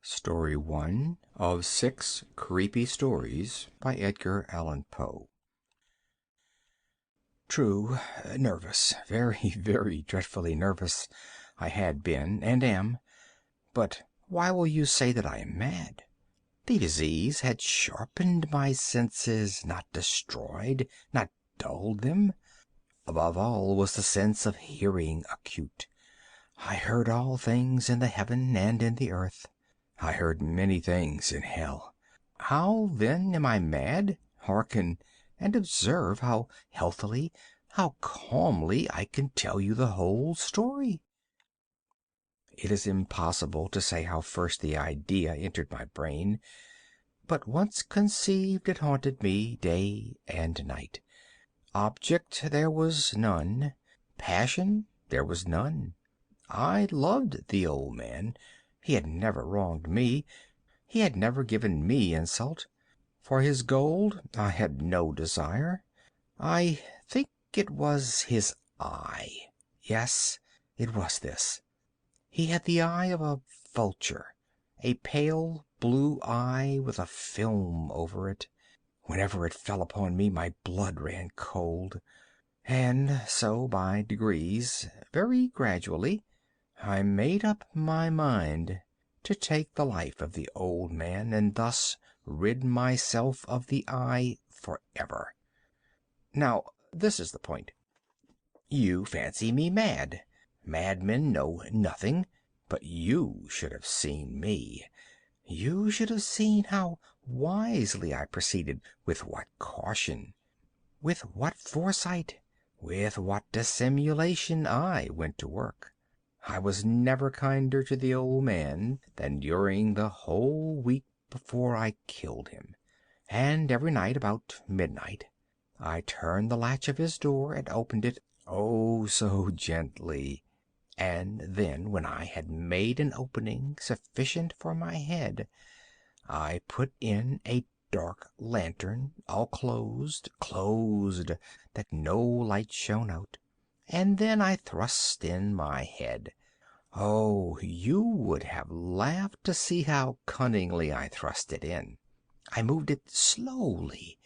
Story 1 of 6 Creepy Stories by Edgar Allan Poe. True, nervous, very, very dreadfully nervous I had been and am. But why will you say that I am mad? The disease had sharpened my senses, not destroyed, not dulled them. Above all was the sense of hearing acute. I heard all things in the heaven and in the earth. I heard many things in hell. How, then, am I mad? Hearken, and observe how healthily, how calmly I can tell you the whole story. It is impossible to say how first the idea entered my brain, but once conceived it haunted me day and night. Object there was none. Passion there was none. I loved the old man. He had never wronged me. He had never given me insult. For his gold I had no desire. I think it was his eye. Yes, it was this. He had the eye of a vulture, a pale blue eye with a film over it. Whenever it fell upon me my blood ran cold. And so by degrees, very gradually, I made up my mind to take the life of the old man and thus rid myself of the eye forever. Now, this is the point. You fancy me mad. Madmen know nothing. But you should have seen me. You should have seen how wisely I proceeded, with what caution, with what foresight, with what dissimulation I went to work. I was never kinder to the old man than during the whole week before I killed him. And every night about midnight I turned the latch of his door and opened it, oh, so gently. And then, when I had made an opening sufficient for my head, I put in a dark lantern, all closed, that no light shone out. And then I thrust in my head. Oh, you would have laughed to see how cunningly I thrust it in. I moved it slowly,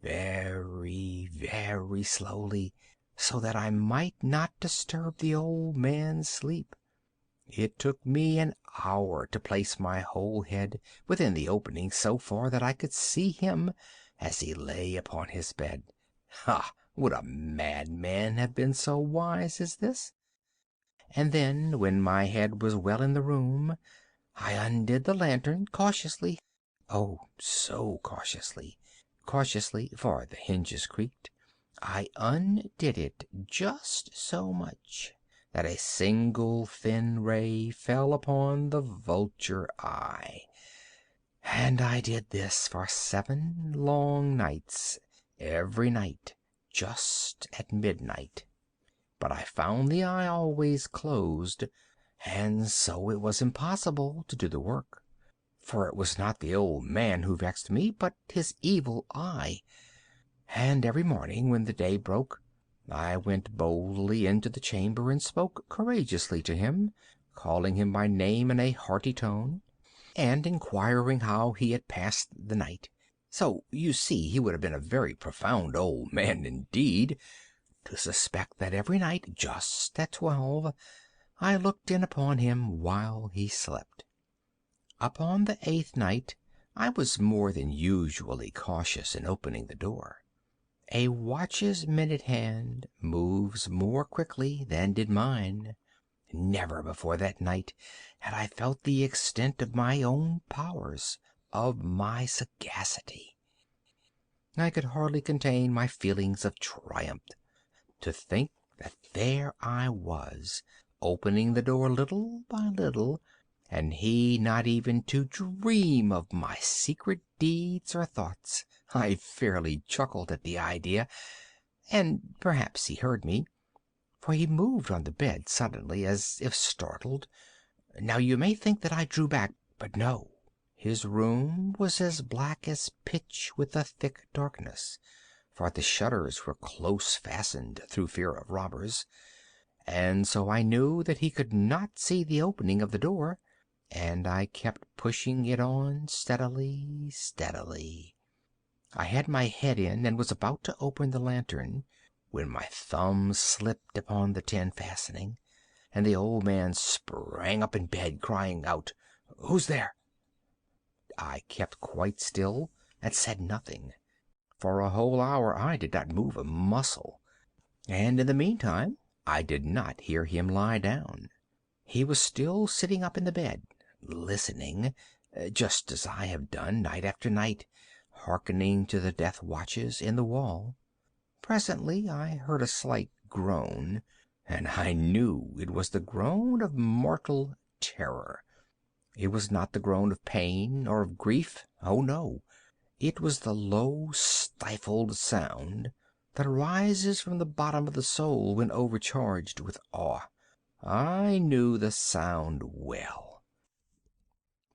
very, very slowly, so that I might not disturb the old man's sleep. It took me an hour to place my whole head within the opening so far that I could see him as he lay upon his bed. Ha! Would a madman have been so wise as this? And then, when my head was well in the room, I undid the lantern cautiously. Oh, so cautiously. Cautiously, for the hinges creaked. I undid it just so much that a single thin ray fell upon the vulture eye. And I did this for 7 long nights, every night, just at midnight. But I found the eye always closed, and so it was impossible to do the work. For it was not the old man who vexed me, but his evil eye. And every morning, when the day broke, I went boldly into the chamber and spoke courageously to him, calling him by name in a hearty tone, and inquiring how he had passed the night. So you see he would have been a very profound old man indeed to suspect that every night, just at 12, I looked in upon him while he slept. Upon the 8th night I was more than usually cautious in opening the door. A watch's minute hand moves more quickly than did mine. Never before that night had I felt the extent of my own powers, of my sagacity. I could hardly contain my feelings of triumph. To think that there I was, opening the door little by little, and he not even to dream of my secret deeds or thoughts. I fairly chuckled at the idea, and perhaps he heard me, for he moved on the bed suddenly, as if startled. Now you may think that I drew back, but no. His room was as black as pitch with a thick darkness, for the shutters were close fastened through fear of robbers, and so I knew that he could not see the opening of the door. and I kept pushing it on steadily, steadily. I had my head in and was about to open the lantern when my thumb slipped upon the tin fastening, and the old man sprang up in bed, crying out, "Who's there?" I kept quite still and said nothing. For a whole hour I did not move a muscle, and in the meantime I did not hear him lie down. He was still sitting up in the bed, listening, just as I have done night after night, hearkening to the death watches in the wall. Presently I heard a slight groan, and I knew it was the groan of mortal terror. It was not the groan of pain or of grief. Oh, no. It was the low, stifled sound that arises from the bottom of the soul when overcharged with awe. I knew the sound well.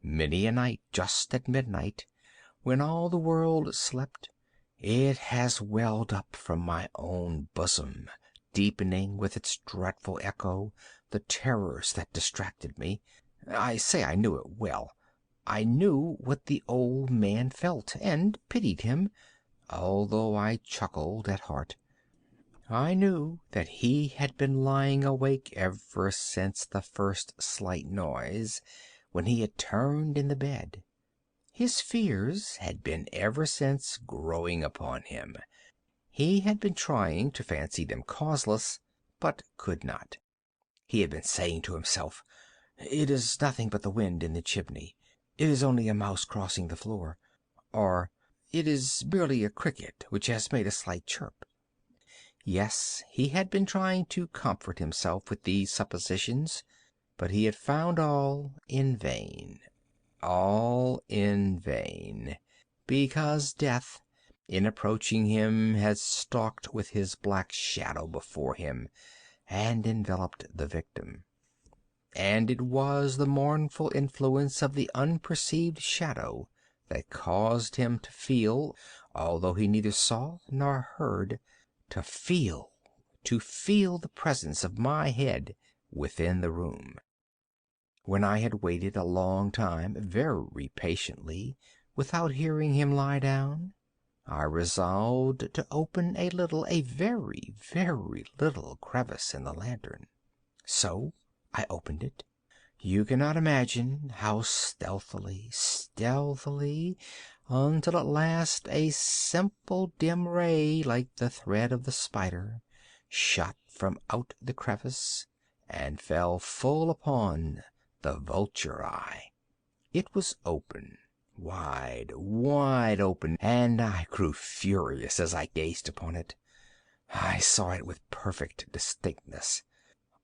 Many a night, just at midnight, when all the world slept, it has welled up from my own bosom, deepening with its dreadful echo the terrors that distracted me. I say I knew it well. I knew what the old man felt, and pitied him, although I chuckled at heart. I knew that he had been lying awake ever since the first slight noise, when he had turned in the bed. His fears had been ever since growing upon him. He had been trying to fancy them causeless, but could not. He had been saying to himself, "It is nothing but the wind in the chimney. It is only a mouse crossing the floor," or "It is merely a cricket which has made a slight chirp." Yes, he had been trying to comfort himself with these suppositions, but he had found all in vain. All in vain, because death, in approaching him, had stalked with his black shadow before him and enveloped the victim. And it was the mournful influence of the unperceived shadow that caused him to feel, although he neither saw nor heard, to feel the presence of my head within the room. When I had waited a long time, very patiently, without hearing him lie down, I resolved to open a very, very little crevice in the lantern. So I opened it. You cannot imagine how stealthily, until at last a simple dim ray, like the thread of the spider, shot from out the crevice and fell full upon the vulture eye. It was open, wide, wide open, and I grew furious as I gazed upon it. I saw it with perfect distinctness,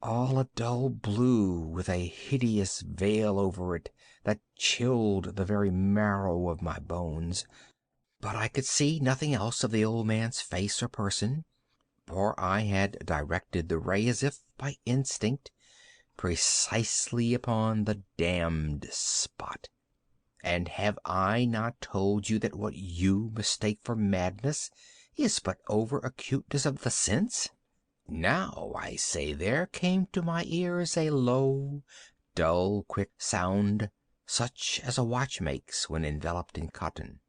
all a dull blue with a hideous veil over it that chilled the very marrow of my bones. But I could see nothing else of the old man's face or person, for I had directed the ray as if by instinct precisely upon the damned spot. And have I not told you that what you mistake for madness is but over acuteness of the sense? Now, I say, there came to my ears a low, dull, quick sound, such as a watch makes when enveloped in cotton.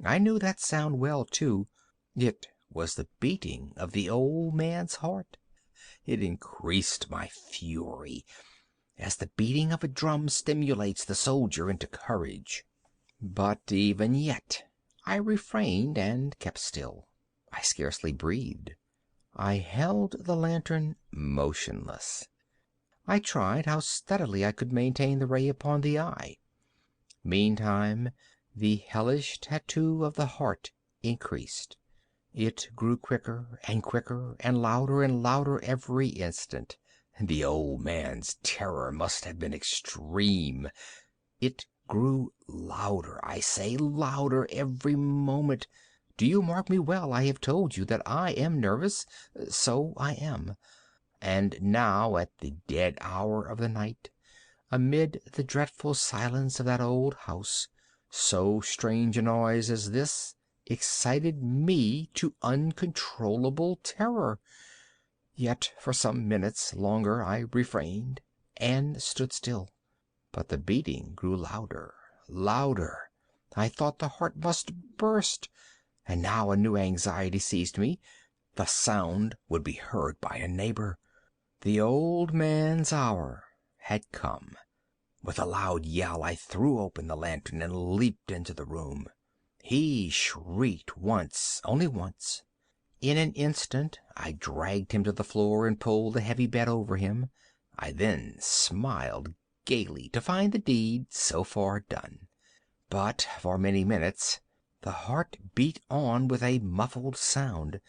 I knew that sound well, too. It was the beating of the old man's heart. It increased my fury, as the beating of a drum stimulates the soldier into courage. But even yet I refrained and kept still. I scarcely breathed. I held the lantern motionless. I tried how steadily I could maintain the ray upon the eye. Meantime, the hellish tattoo of the heart increased. It grew quicker and quicker, and louder every instant. The old man's terror must have been extreme. It grew louder, I say, louder every moment. Do you mark me well? I have told you that I am nervous. So I am. And now, at the dead hour of the night, amid the dreadful silence of that old house, so strange a noise as this excited me to uncontrollable terror. Yet for some minutes longer I refrained and stood still. But the beating grew louder, louder. I thought the heart must burst, and now a new anxiety seized me. The sound would be heard by a neighbor. The old man's hour had come. With a loud yell I threw open the lantern and leaped into the room. He shrieked once, only once. In an instant I dragged him to the floor and pulled the heavy bed over him. I then smiled gaily to find the deed so far done. But for many minutes the heart beat on with a muffled sound.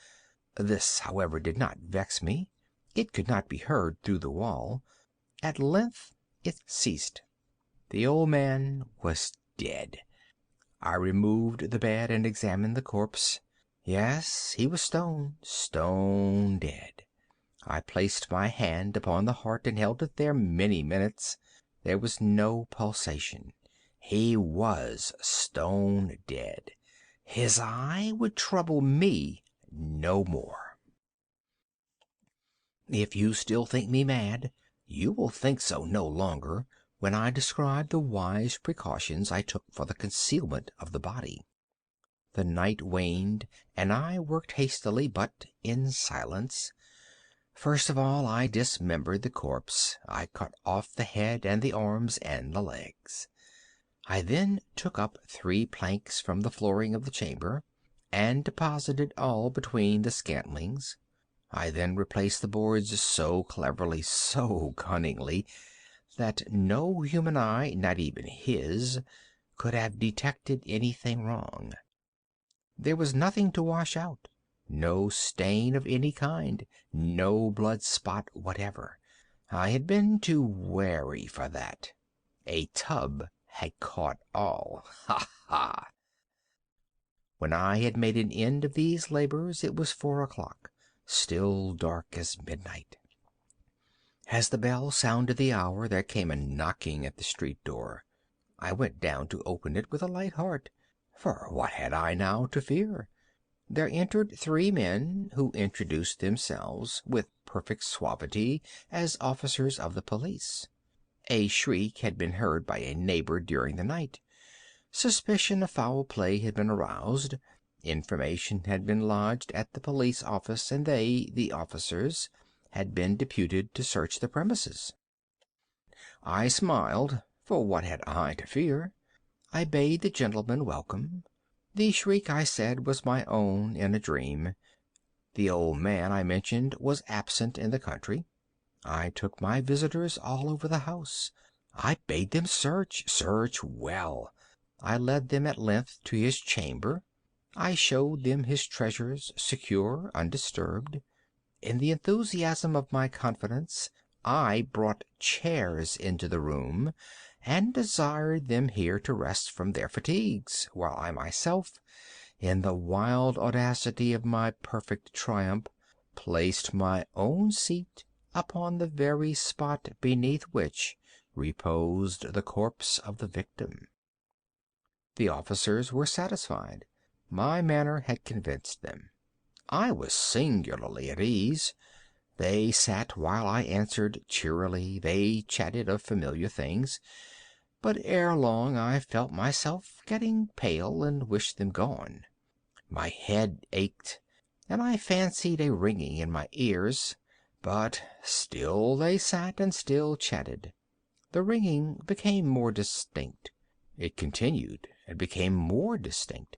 This, however, did not vex me. It could not be heard through the wall. At length it ceased. The old man was dead. I removed the bed and examined the corpse. Yes, he was stone dead. I placed my hand upon the heart and held it there many minutes. There was no pulsation. He was stone dead. His eye would trouble me no more. If you still think me mad, you will think so no longer when I describe the wise precautions I took for the concealment of the body. The night waned, and I worked hastily, but in silence. First of all, I dismembered the corpse. I cut off the head and the arms and the legs. I then took up 3 planks from the flooring of the chamber, and deposited all between the scantlings. I then replaced the boards so cleverly, so cunningly, that no human eye, not even his, could have detected anything wrong. There was nothing to wash out, no stain of any kind, no blood spot whatever. I had been too wary for that. A tub had caught all. Ha ha! When I had made an end of these labors, it was 4 o'clock, still dark as midnight. As the bell sounded the hour, there came a knocking at the street door. I went down to open it with a light heart, for what had I now to fear? There entered 3 men, who introduced themselves with perfect suavity as officers of the police. A shriek had been heard by a neighbor during the night. Suspicion of foul play had been aroused. Information had been lodged at the police office, and they, the officers, had been deputed to search the premises. I smiled, for what had I to fear? I bade the gentlemen welcome. The shriek, I said, was my own in a dream. The old man I mentioned was absent in the country. I took my visitors all over the house. I bade them search well. I led them at length to his chamber. I showed them his treasures, secure, undisturbed. In the enthusiasm of my confidence, I brought chairs into the room, and desired them here to rest from their fatigues, while I myself, in the wild audacity of my perfect triumph, placed my own seat upon the very spot beneath which reposed the corpse of the victim. The officers were satisfied. My manner had convinced them. I was singularly at ease. They sat while I answered cheerily. They chatted of familiar things. But ere long I felt myself getting pale and wished them gone. My head ached, and I fancied a ringing in my ears. But still they sat and still chatted. The ringing became more distinct. It continued and became more distinct.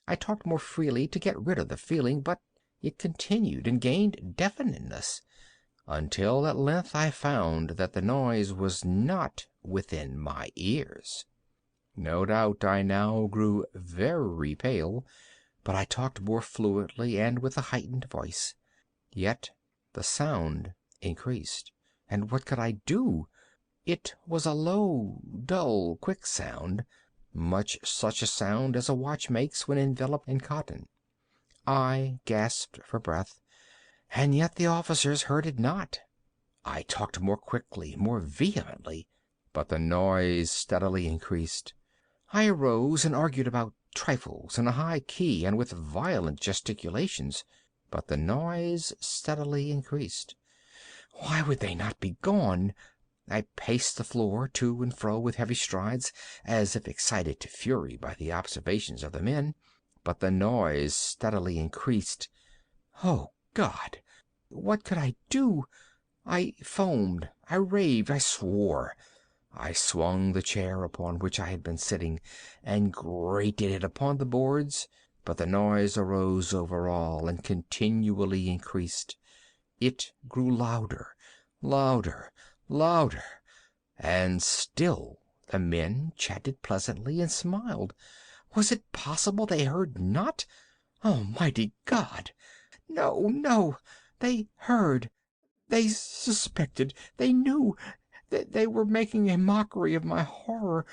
I talked more freely to get rid of the feeling, but it continued and gained definiteness, until at length I found that the noise was not within my ears. No doubt I now grew very pale, but I talked more fluently and with a heightened voice. Yet the sound increased, and what could I do? It was a low, dull, quick sound, much such a sound as a watch makes when enveloped in cotton. I gasped for breath, and yet the officers heard it not. I talked more quickly, more vehemently, but the noise steadily increased. I arose and argued about trifles in a high key and with violent gesticulations, but the noise steadily increased. Why would they not be gone? I paced the floor to and fro with heavy strides, as if excited to fury by the observations of the men, but the noise steadily increased. Oh, God! What could I do? I foamed, I raved, I swore. I swung the chair upon which I had been sitting, and grated it upon the boards, but the noise arose over all and continually increased. It grew louder, louder, louder, and still the men chatted pleasantly and smiled. Was it possible they heard not? Almighty God! No, no! They heard! They suspected! They knew! They were making a mockery of my horror.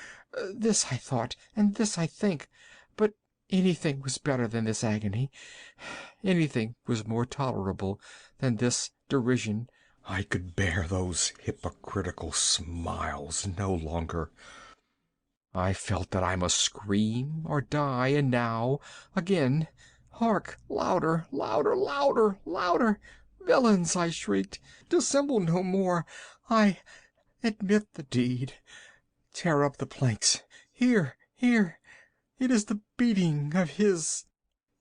This I thought, and this I think. But anything was better than this agony. Anything was more tolerable than this derision. I could bear those hypocritical smiles no longer. I felt that I must scream or die, and now, again, hark! Louder, louder, louder, louder! Villains, I shrieked, dissemble no more. I admit the deed. Tear up the planks. Here, here. It is the beating of his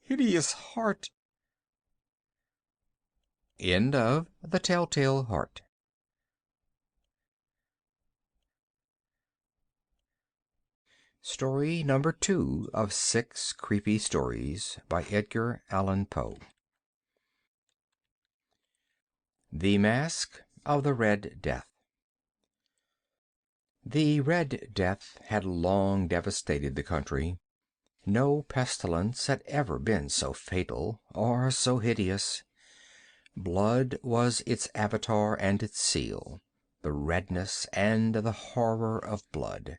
hideous heart. End of The Telltale Heart. Story number 2 of 6 creepy stories by Edgar Allan Poe. The Mask of the Red Death. The Red Death had long devastated the country. No pestilence had ever been so fatal or so hideous. Blood was its avatar and its seal, the redness and the horror of blood.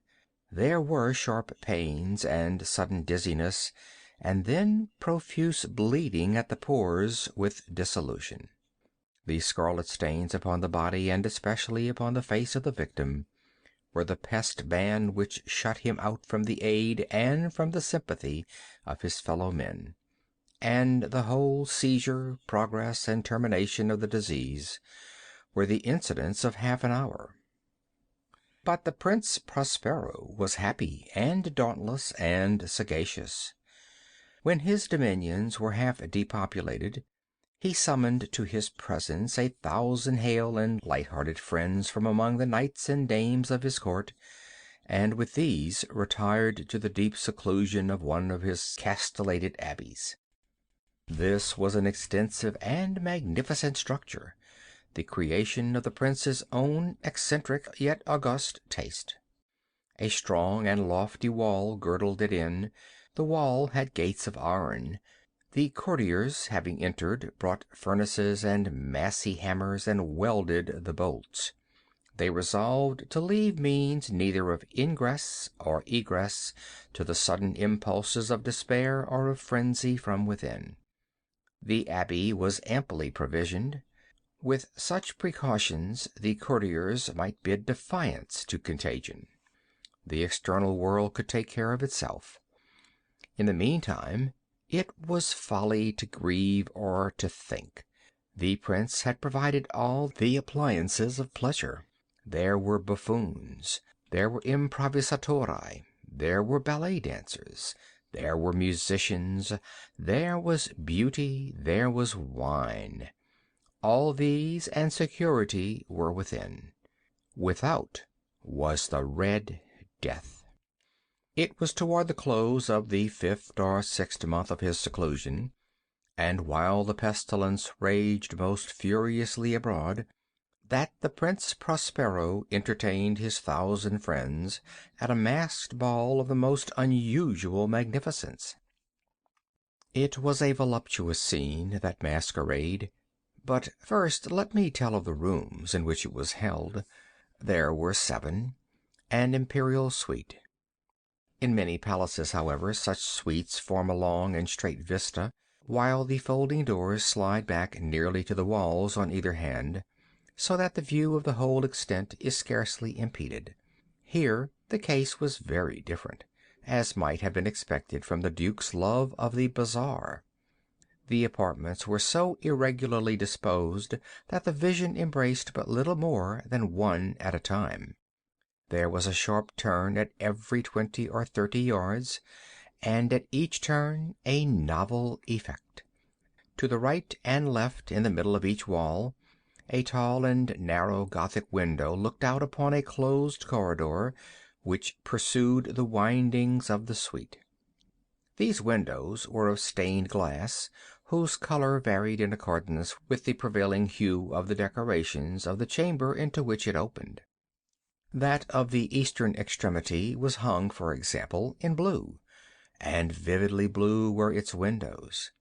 There were sharp pains and sudden dizziness, and then profuse bleeding at the pores with dissolution. The scarlet stains upon the body, and especially upon the face of the victim, were the pest ban which shut him out from the aid and from the sympathy of his fellow men, and the whole seizure, progress, and termination of the disease were the incidents of half an hour. But the Prince Prospero was happy and dauntless and sagacious. When his dominions were half depopulated, he summoned to his presence 1,000 hale and light-hearted friends from among the knights and dames of his court, and with these retired to the deep seclusion of one of his castellated abbeys. This was an extensive and magnificent structure, the creation of the prince's own eccentric yet august taste. A strong and lofty wall girdled it in. The wall had gates of iron. The courtiers, having entered, brought furnaces and massy hammers and welded the bolts. They resolved to leave means neither of ingress or egress to the sudden impulses of despair or of frenzy from within. The abbey was amply provisioned. With such precautions the courtiers might bid defiance to contagion. The external world could take care of itself. In the meantime, it was folly to grieve or to think. The prince had provided all the appliances of pleasure. There were buffoons, there were improvisatori, there were ballet dancers, there were musicians, there was beauty, there was wine. All these and security were within. Without was the Red Death. It was toward the close of the 5th or 6th month of his seclusion, and while the pestilence raged most furiously abroad, that the Prince Prospero entertained his 1,000 friends at a masked ball of the most unusual magnificence. It was a voluptuous scene, that masquerade. But first let me tell of the rooms in which it was held. There were 7, an imperial suite. In many palaces, however, such suites form a long and straight vista, while the folding doors slide back nearly to the walls on either hand, so that the view of the whole extent is scarcely impeded. Here the case was very different, as might have been expected from the Duke's love of the bazaar. The apartments were so irregularly disposed that the vision embraced but little more than one at a time. There was a sharp turn at every 20 or 30 yards, and at each turn a novel effect. To the right and left, in the middle of each wall, a tall and narrow Gothic window looked out upon a closed corridor which pursued the windings of the suite. These windows were of stained glass, whose color varied in accordance with the prevailing hue of the decorations of the chamber into which it opened. That of the eastern extremity was hung, for example, in blue, and vividly blue were its windows.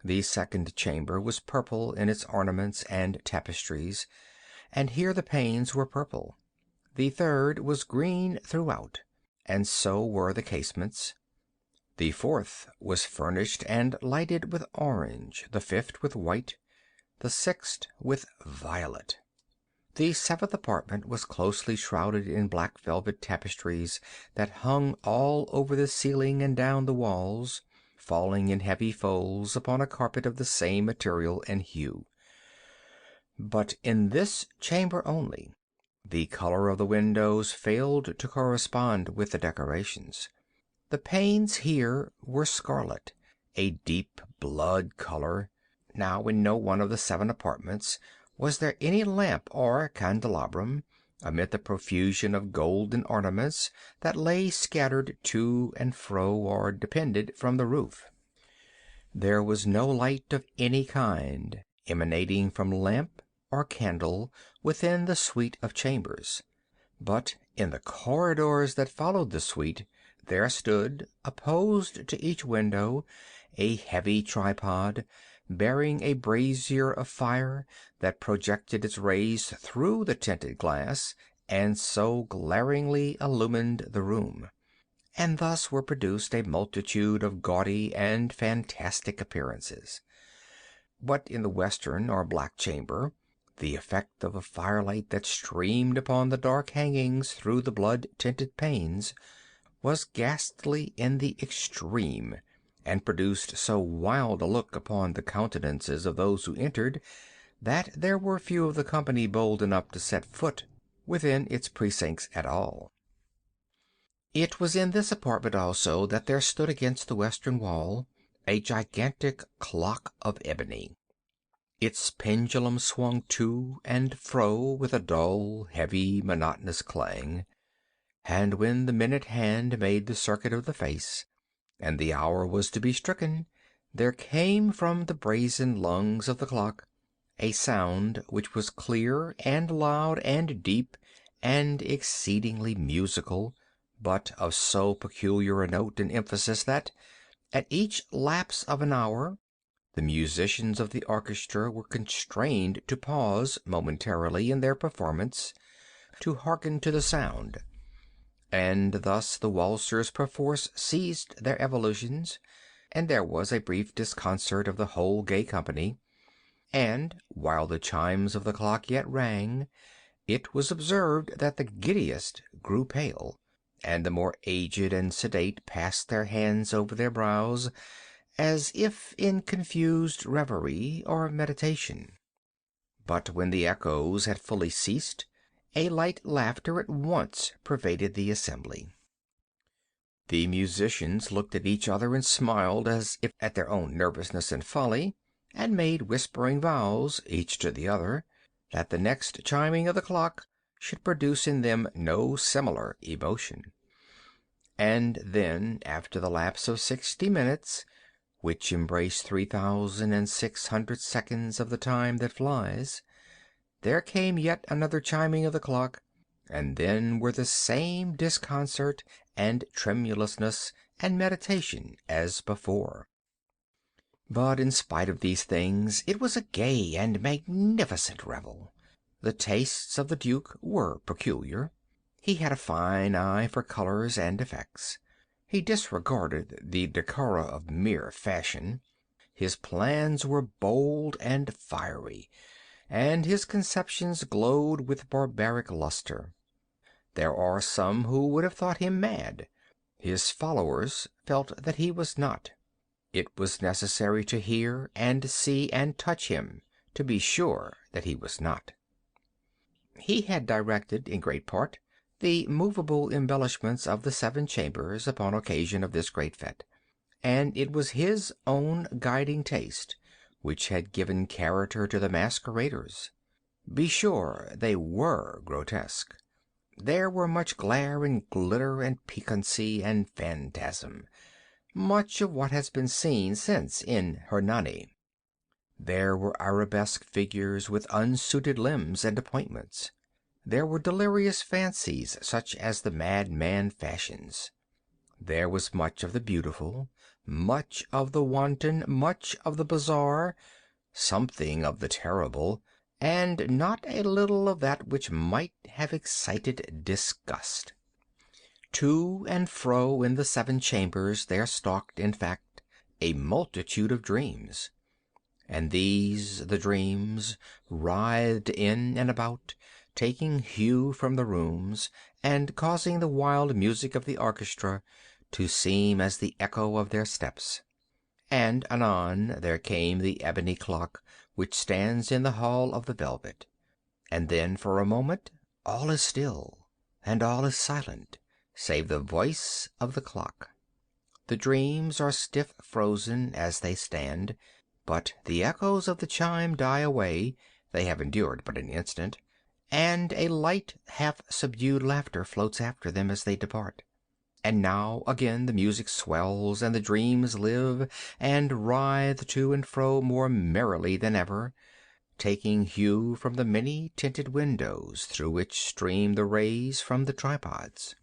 The second chamber was purple in its ornaments and tapestries, and here the panes were purple. The third was green throughout, and so were the casements. The fourth was furnished and lighted with orange, the fifth with white, the sixth with violet. The seventh apartment was closely shrouded in black velvet tapestries that hung all over the ceiling and down the walls, falling in heavy folds upon a carpet of the same material and hue. But in this chamber only, the color of the windows failed to correspond with the decorations. The panes here were scarlet, a deep blood color. Now in no one of the 7 apartments was there any lamp or candelabrum, amid the profusion of golden ornaments that lay scattered to and fro or depended from the roof. There was no light of any kind emanating from lamp or candle within the suite of chambers, but in the corridors that followed the suite there stood, opposed to each window, a heavy tripod, bearing a brazier of fire that projected its rays through the tinted glass, and so glaringly illumined the room. And thus were produced a multitude of gaudy and fantastic appearances. But in the western or black chamber, the effect of the firelight that streamed upon the dark hangings through the blood-tinted panes was ghastly in the extreme, and produced so wild a look upon the countenances of those who entered, that there were few of the company bold enough to set foot within its precincts at all. It was in this apartment also that there stood against the western wall a gigantic clock of ebony. Its pendulum swung to and fro with a dull, heavy, monotonous clang, and when the minute hand made the circuit of the face, and the hour was to be stricken, there came from the brazen lungs of the clock a sound which was clear and loud and deep and exceedingly musical, but of so peculiar a note and emphasis that, at each lapse of an hour, the musicians of the orchestra were constrained to pause momentarily in their performance, to hearken to the sound. And thus the waltzers perforce ceased their evolutions, and there was a brief disconcert of the whole gay company. And while the chimes of the clock yet rang, it was observed that the giddiest grew pale, and the more aged and sedate passed their hands over their brows, as if in confused reverie or meditation. But when the echoes had fully ceased, a light laughter at once pervaded the assembly. The musicians looked at each other and smiled as if at their own nervousness and folly, and made whispering vows, each to the other, that the next chiming of the clock should produce in them no similar emotion. And then, after the lapse of 60 minutes, which embrace 3,600 seconds of the time that flies, there came yet another chiming of the clock, and then were the same disconcert and tremulousness and meditation as before. But in spite of these things, it was a gay and magnificent revel. The tastes of the Duke were peculiar. He had a fine eye for colors and effects. He disregarded the decora of mere fashion. His plans were bold and fiery, and his conceptions glowed with barbaric luster. There are some who would have thought him mad. His followers felt that he was not. It was necessary to hear and see and touch him to be sure that he was not. He had directed, in great part, the movable embellishments of the 7 chambers upon occasion of this great fête, and it was his own guiding taste which had given character to the masqueraders. Be sure they were grotesque. There were much glare and glitter and piquancy and phantasm, much of what has been seen since in Hernani. There were arabesque figures with unsuited limbs and appointments. There were delirious fancies such as the madman fashions. There was much of the beautiful, much of the wanton, much of the bizarre, something of the terrible, and not a little of that which might have excited disgust. To and fro in the 7 chambers there stalked, in fact, a multitude of dreams. And these, the dreams, writhed in and about, taking hue from the rooms, and causing the wild music of the orchestra to seem as the echo of their steps. And anon there came the ebony clock which stands in the hall of the velvet. And then for a moment all is still, and all is silent, save the voice of the clock. The dreams are stiff frozen as they stand, but the echoes of the chime die away, they have endured but an instant, and a light, half-subdued laughter floats after them as they depart. And now again the music swells, and the dreams live and writhe to and fro more merrily than ever, taking hue from the many-tinted windows through which stream the rays from the tripods.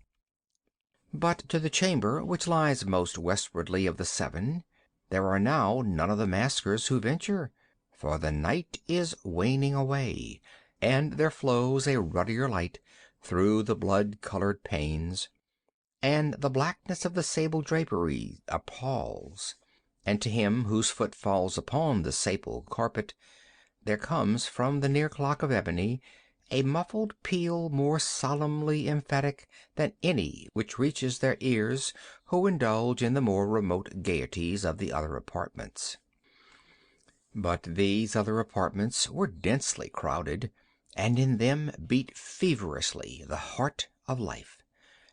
But to the chamber which lies most westwardly of the 7, there are now none of the maskers who venture, for the night is waning away, and there flows a ruddier light through the blood-colored panes, and the blackness of the sable drapery appalls, and to him whose foot falls upon the sable carpet there comes from the near clock of ebony a muffled peal more solemnly emphatic than any which reaches their ears who indulge in the more remote gaieties of the other apartments. But these other apartments were densely crowded, and in them beat feverishly the heart of life,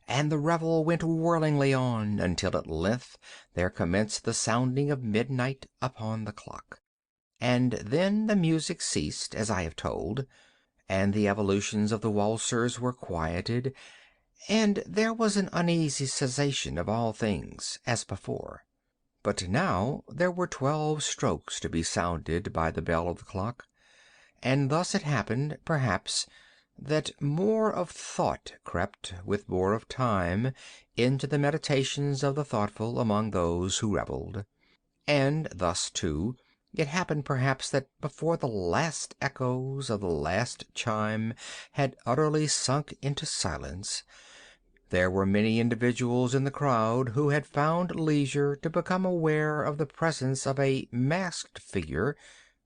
and the revel went whirlingly on, until at length there commenced the sounding of midnight upon the clock. And then the music ceased, as I have told, and the evolutions of the waltzers were quieted, and there was an uneasy cessation of all things as before. But now there were 12 strokes to be sounded by the bell of the clock, and thus it happened, perhaps, that more of thought crept, with more of time, into the meditations of the thoughtful among those who revelled. And thus, too, it happened perhaps that before the last echoes of the last chime had utterly sunk into silence, there were many individuals in the crowd who had found leisure to become aware of the presence of a masked figure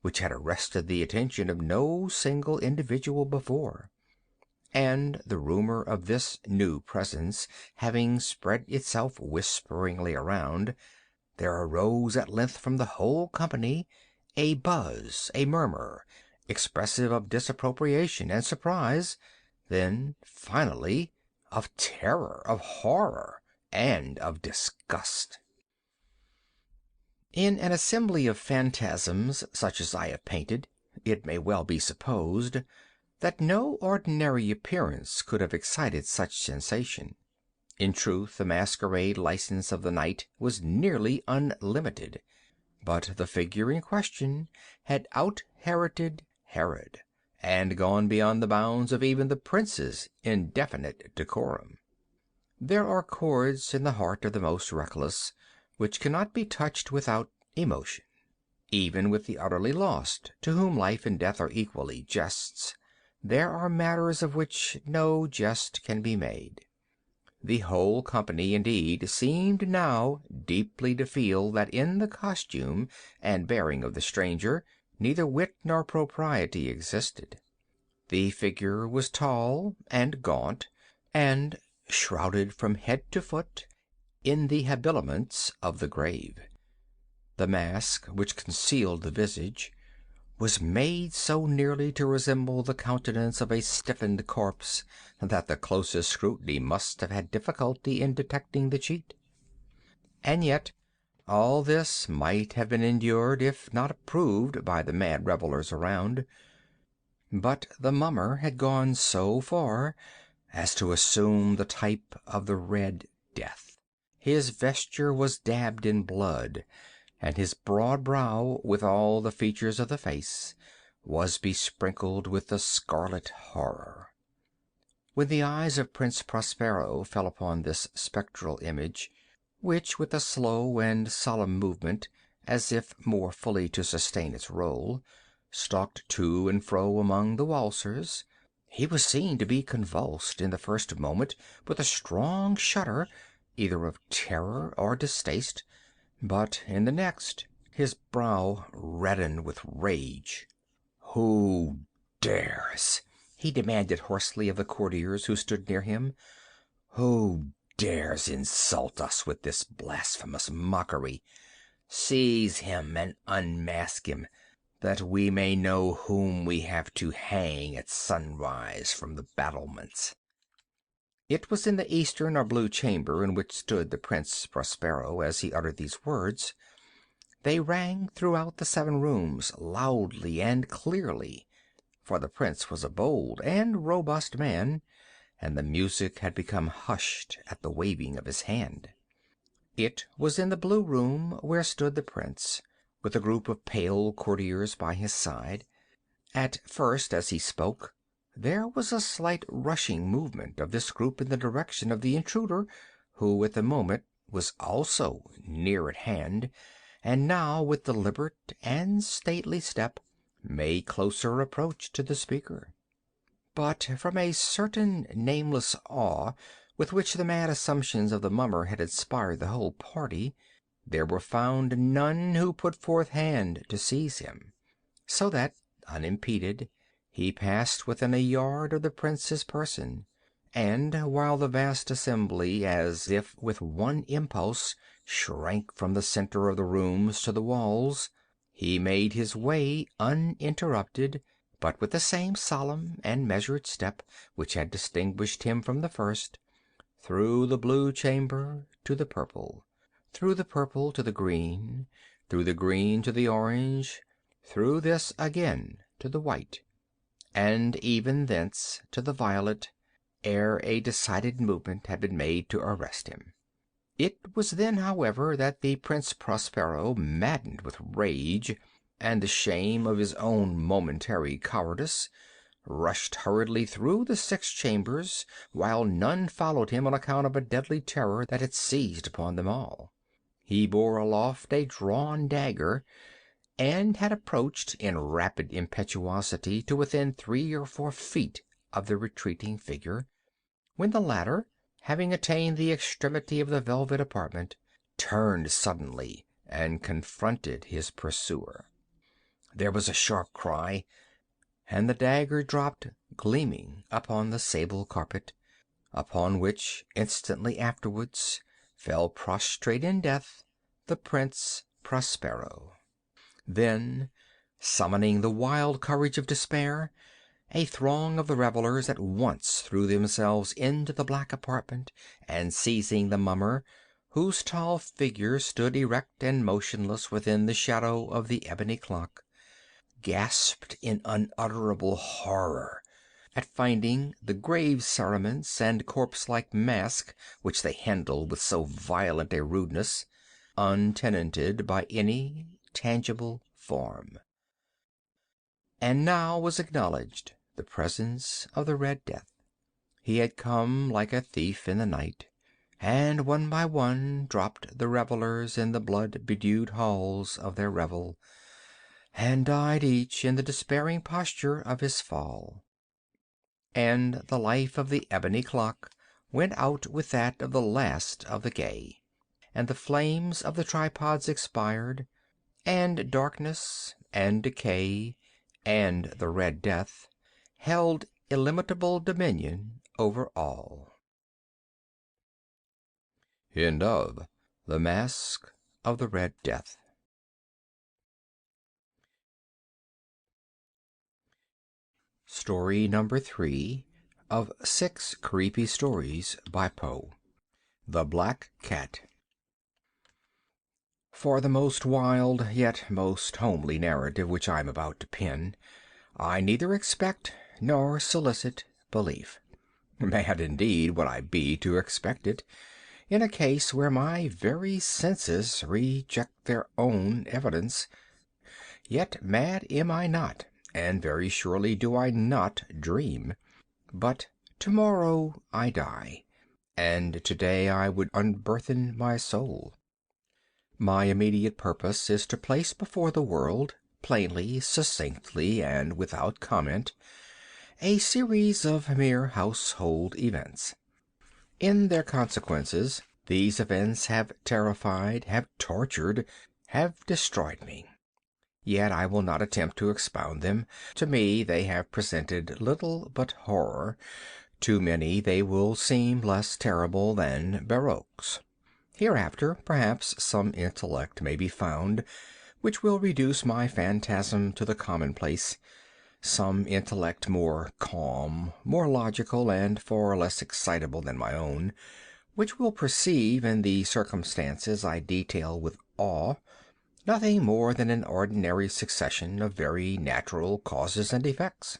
which had arrested the attention of no single individual before. And the rumor of this new presence having spread itself whisperingly around, there arose at length from the whole company a buzz, a murmur, expressive of disapprobation and surprise, then, finally, of terror, of horror, and of disgust. In an assembly of phantasms such as I have painted, it may well be supposed that no ordinary appearance could have excited such sensation. In truth, the masquerade license of the night was nearly unlimited, but the figure in question had out-Heroded Herod, and gone beyond the bounds of even the prince's indefinite decorum. There are chords in the heart of the most reckless which cannot be touched without emotion. Even with the utterly lost, to whom life and death are equally jests, there are matters of which no jest can be made. The whole company, indeed, seemed now deeply to feel that in the costume and bearing of the stranger neither wit nor propriety existed. The figure was tall and gaunt, and shrouded from head to foot in the habiliments of the grave. The mask which concealed the visage was made so nearly to resemble the countenance of a stiffened corpse that the closest scrutiny must have had difficulty in detecting the cheat. And yet all this might have been endured if not approved by the mad revelers around. But the mummer had gone so far as to assume the type of the Red Death. His vesture was dabbed in blood, and his broad brow, with all the features of the face, was besprinkled with the scarlet horror. When the eyes of Prince Prospero fell upon this spectral image, which, with a slow and solemn movement, as if more fully to sustain its role, stalked to and fro among the waltzers, he was seen to be convulsed in the first moment with a strong shudder, either of terror or distaste, but in the next his brow reddened with rage. "Who dares?" he demanded hoarsely of the courtiers who stood near him. "Who dares insult us with this blasphemous mockery? Seize him and unmask him, that we may know whom we have to hang at sunrise from the battlements." It was in the eastern or blue chamber in which stood the Prince Prospero as he uttered these words. They rang throughout the 7 rooms loudly and clearly, for the prince was a bold and robust man, and the music had become hushed at the waving of his hand. It was in the blue room where stood the prince, with a group of pale courtiers by his side. At first, as he spoke, there was a slight rushing movement of this group in the direction of the intruder, who at the moment was also near at hand, and now with deliberate and stately step made closer approach to the speaker. But from a certain nameless awe with which the mad assumptions of the mummer had inspired the whole party, there were found none who put forth hand to seize him, so that, unimpeded, he passed within a yard of the prince's person, and while the vast assembly, as if with one impulse, shrank from the center of the rooms to the walls, he made his way uninterrupted, but with the same solemn and measured step which had distinguished him from the first, through the blue chamber to the purple, through the purple to the green, through the green to the orange, through this again to the white, and even thence to the violet, ere a decided movement had been made to arrest him. It was then, however, that the Prince Prospero, maddened with rage and the shame of his own momentary cowardice, rushed hurriedly through the 6 chambers, while none followed him on account of a deadly terror that had seized upon them all. He bore aloft a drawn dagger, and had approached in rapid impetuosity to within 3 or 4 feet of the retreating figure, when the latter, having attained the extremity of the velvet apartment, turned suddenly and confronted his pursuer. There was a sharp cry, and the dagger dropped gleaming upon the sable carpet, upon which instantly afterwards fell prostrate in death the Prince Prospero. Then, summoning the wild courage of despair, a throng of the revelers at once threw themselves into the black apartment, and seizing the mummer, whose tall figure stood erect and motionless within the shadow of the ebony clock, gasped in unutterable horror at finding the grave cerements and corpse-like mask which they handled with so violent a rudeness untenanted by any tangible form. And now was acknowledged the presence of the Red Death. He had come like a thief in the night, and one by one dropped the revelers in the blood-bedewed halls of their revel, and died each in the despairing posture of his fall. And the life of the ebony clock went out with that of the last of the gay, and the flames of the tripods expired, and darkness and decay and the Red Death held illimitable dominion over all. End of The Mask of the Red Death. Story number 3 of 6 creepy stories by Poe. The Black Cat. For the most wild yet most homely narrative which I am about to pen, I neither expect nor solicit belief. Mad indeed would I be to expect it, in a case where my very senses reject their own evidence. Yet mad am I not, and very surely do I not dream. But tomorrow I die, and today I would unburthen my soul. My immediate purpose is to place before the world, plainly, succinctly, and without comment, a series of mere household events. In their consequences, these events have terrified, have tortured, have destroyed me. Yet I will not attempt to expound them. To me they have presented little but horror. To many they will seem less terrible than barroques. Hereafter, perhaps, some intellect may be found which will reduce my phantasm to the commonplace, some intellect more calm, more logical, and far less excitable than my own, which will perceive in the circumstances I detail with awe nothing more than an ordinary succession of very natural causes and effects.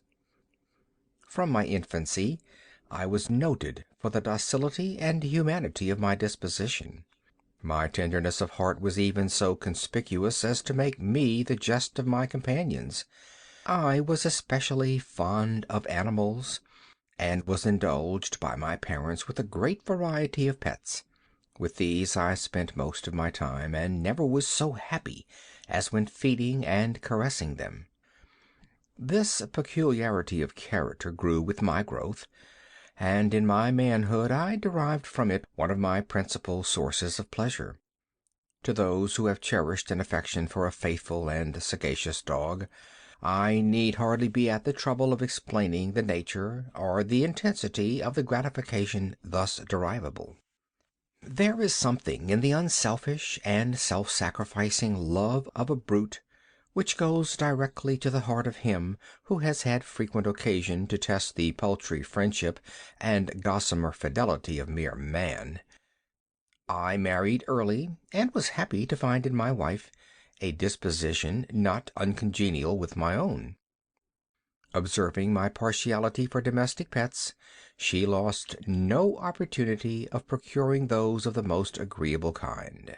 From my infancy I was noted for the docility and humanity of my disposition. My tenderness of heart was even so conspicuous as to make me the jest of my companions. I was especially fond of animals, and was indulged by my parents with a great variety of pets. With these I spent most of my time, and never was so happy as when feeding and caressing them. This peculiarity of character grew with my growth, and in my manhood I derived from it one of my principal sources of pleasure. To those who have cherished an affection for a faithful and sagacious dog, I need hardly be at the trouble of explaining the nature or the intensity of the gratification thus derivable. There is something in the unselfish and self-sacrificing love of a brute which goes directly to the heart of him who has had frequent occasion to test the paltry friendship and gossamer fidelity of mere man. I married early, and was happy to find in my wife a disposition not uncongenial with my own. Observing my partiality for domestic pets, she lost no opportunity of procuring those of the most agreeable kind.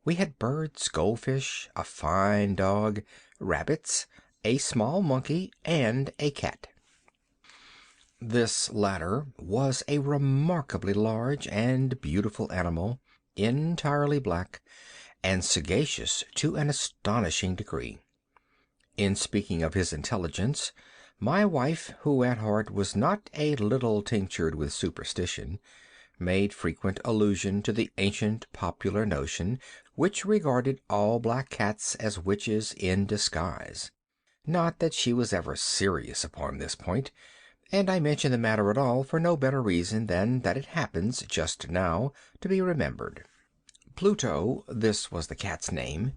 We had birds, goldfish, a fine dog, rabbits, a small monkey, and a cat. This latter was a remarkably large and beautiful animal, entirely black, and sagacious to an astonishing degree. In speaking of his intelligence, my wife, who at heart was not a little tinctured with superstition, made frequent allusion to the ancient popular notion which regarded all black cats as witches in disguise. Not that she was ever serious upon this point, and I mention the matter at all for no better reason than that it happens just now to be remembered. Pluto, this was the cat's name,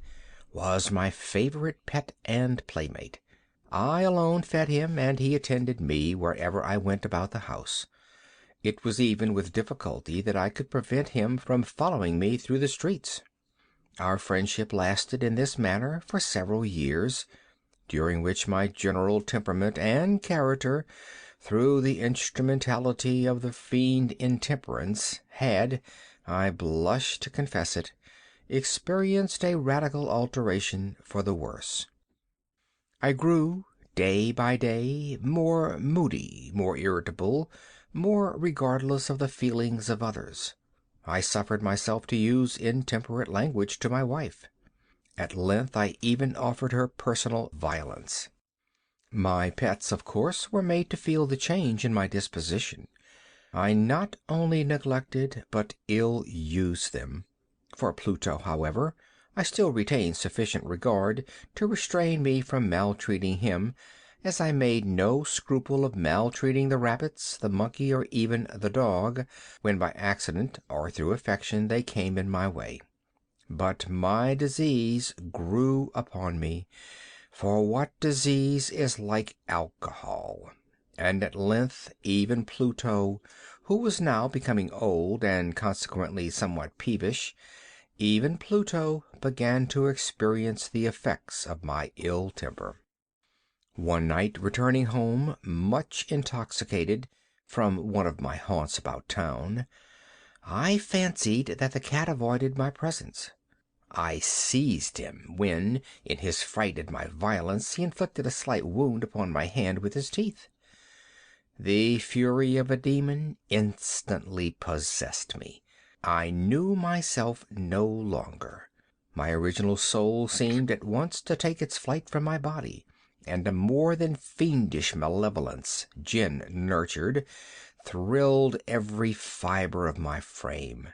was my favorite pet and playmate. I alone fed him, and he attended me wherever I went about the house. It was even with difficulty that I could prevent him from following me through the streets. Our friendship lasted in this manner for several years, during which my general temperament and character, through the instrumentality of the fiend intemperance, had, I blush to confess it, experienced a radical alteration for the worse. I grew, day by day, more moody, more irritable, more regardless of the feelings of others. I suffered myself to use intemperate language to my wife. At length I even offered her personal violence. My pets, of course, were made to feel the change in my disposition. I not only neglected but ill-used them. For Pluto, however, I still retained sufficient regard to restrain me from maltreating him, as I made no scruple of maltreating the rabbits, the monkey, or even the dog, when by accident or through affection they came in my way. But my disease grew upon me. For what disease is like alcohol? And at length even Pluto, who was now becoming old and consequently somewhat peevish, even Pluto began to experience the effects of my ill temper. One night, returning home much intoxicated from one of my haunts about town, I fancied that the cat avoided my presence. I seized him when, in his fright at my violence, he inflicted a slight wound upon my hand with his teeth. The fury of a demon instantly possessed me. I knew myself no longer. My original soul seemed at once to take its flight from my body, and a more than fiendish malevolence, gin-nurtured, thrilled every fibre of my frame.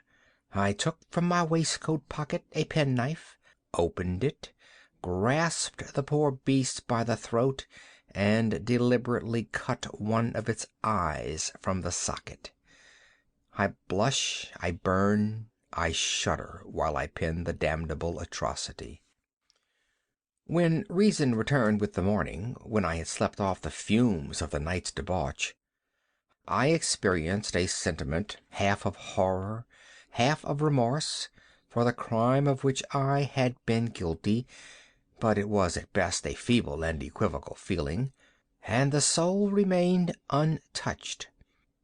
I took from my waistcoat pocket a penknife, opened it, grasped the poor beast by the throat, and deliberately cut one of its eyes from the socket. I blush, I burn, I shudder while I pen the damnable atrocity. When reason returned with the morning, when I had slept off the fumes of the night's debauch, I experienced a sentiment half of horror, half of remorse, for the crime of which I had been guilty, but it was at best a feeble and equivocal feeling, and the soul remained untouched.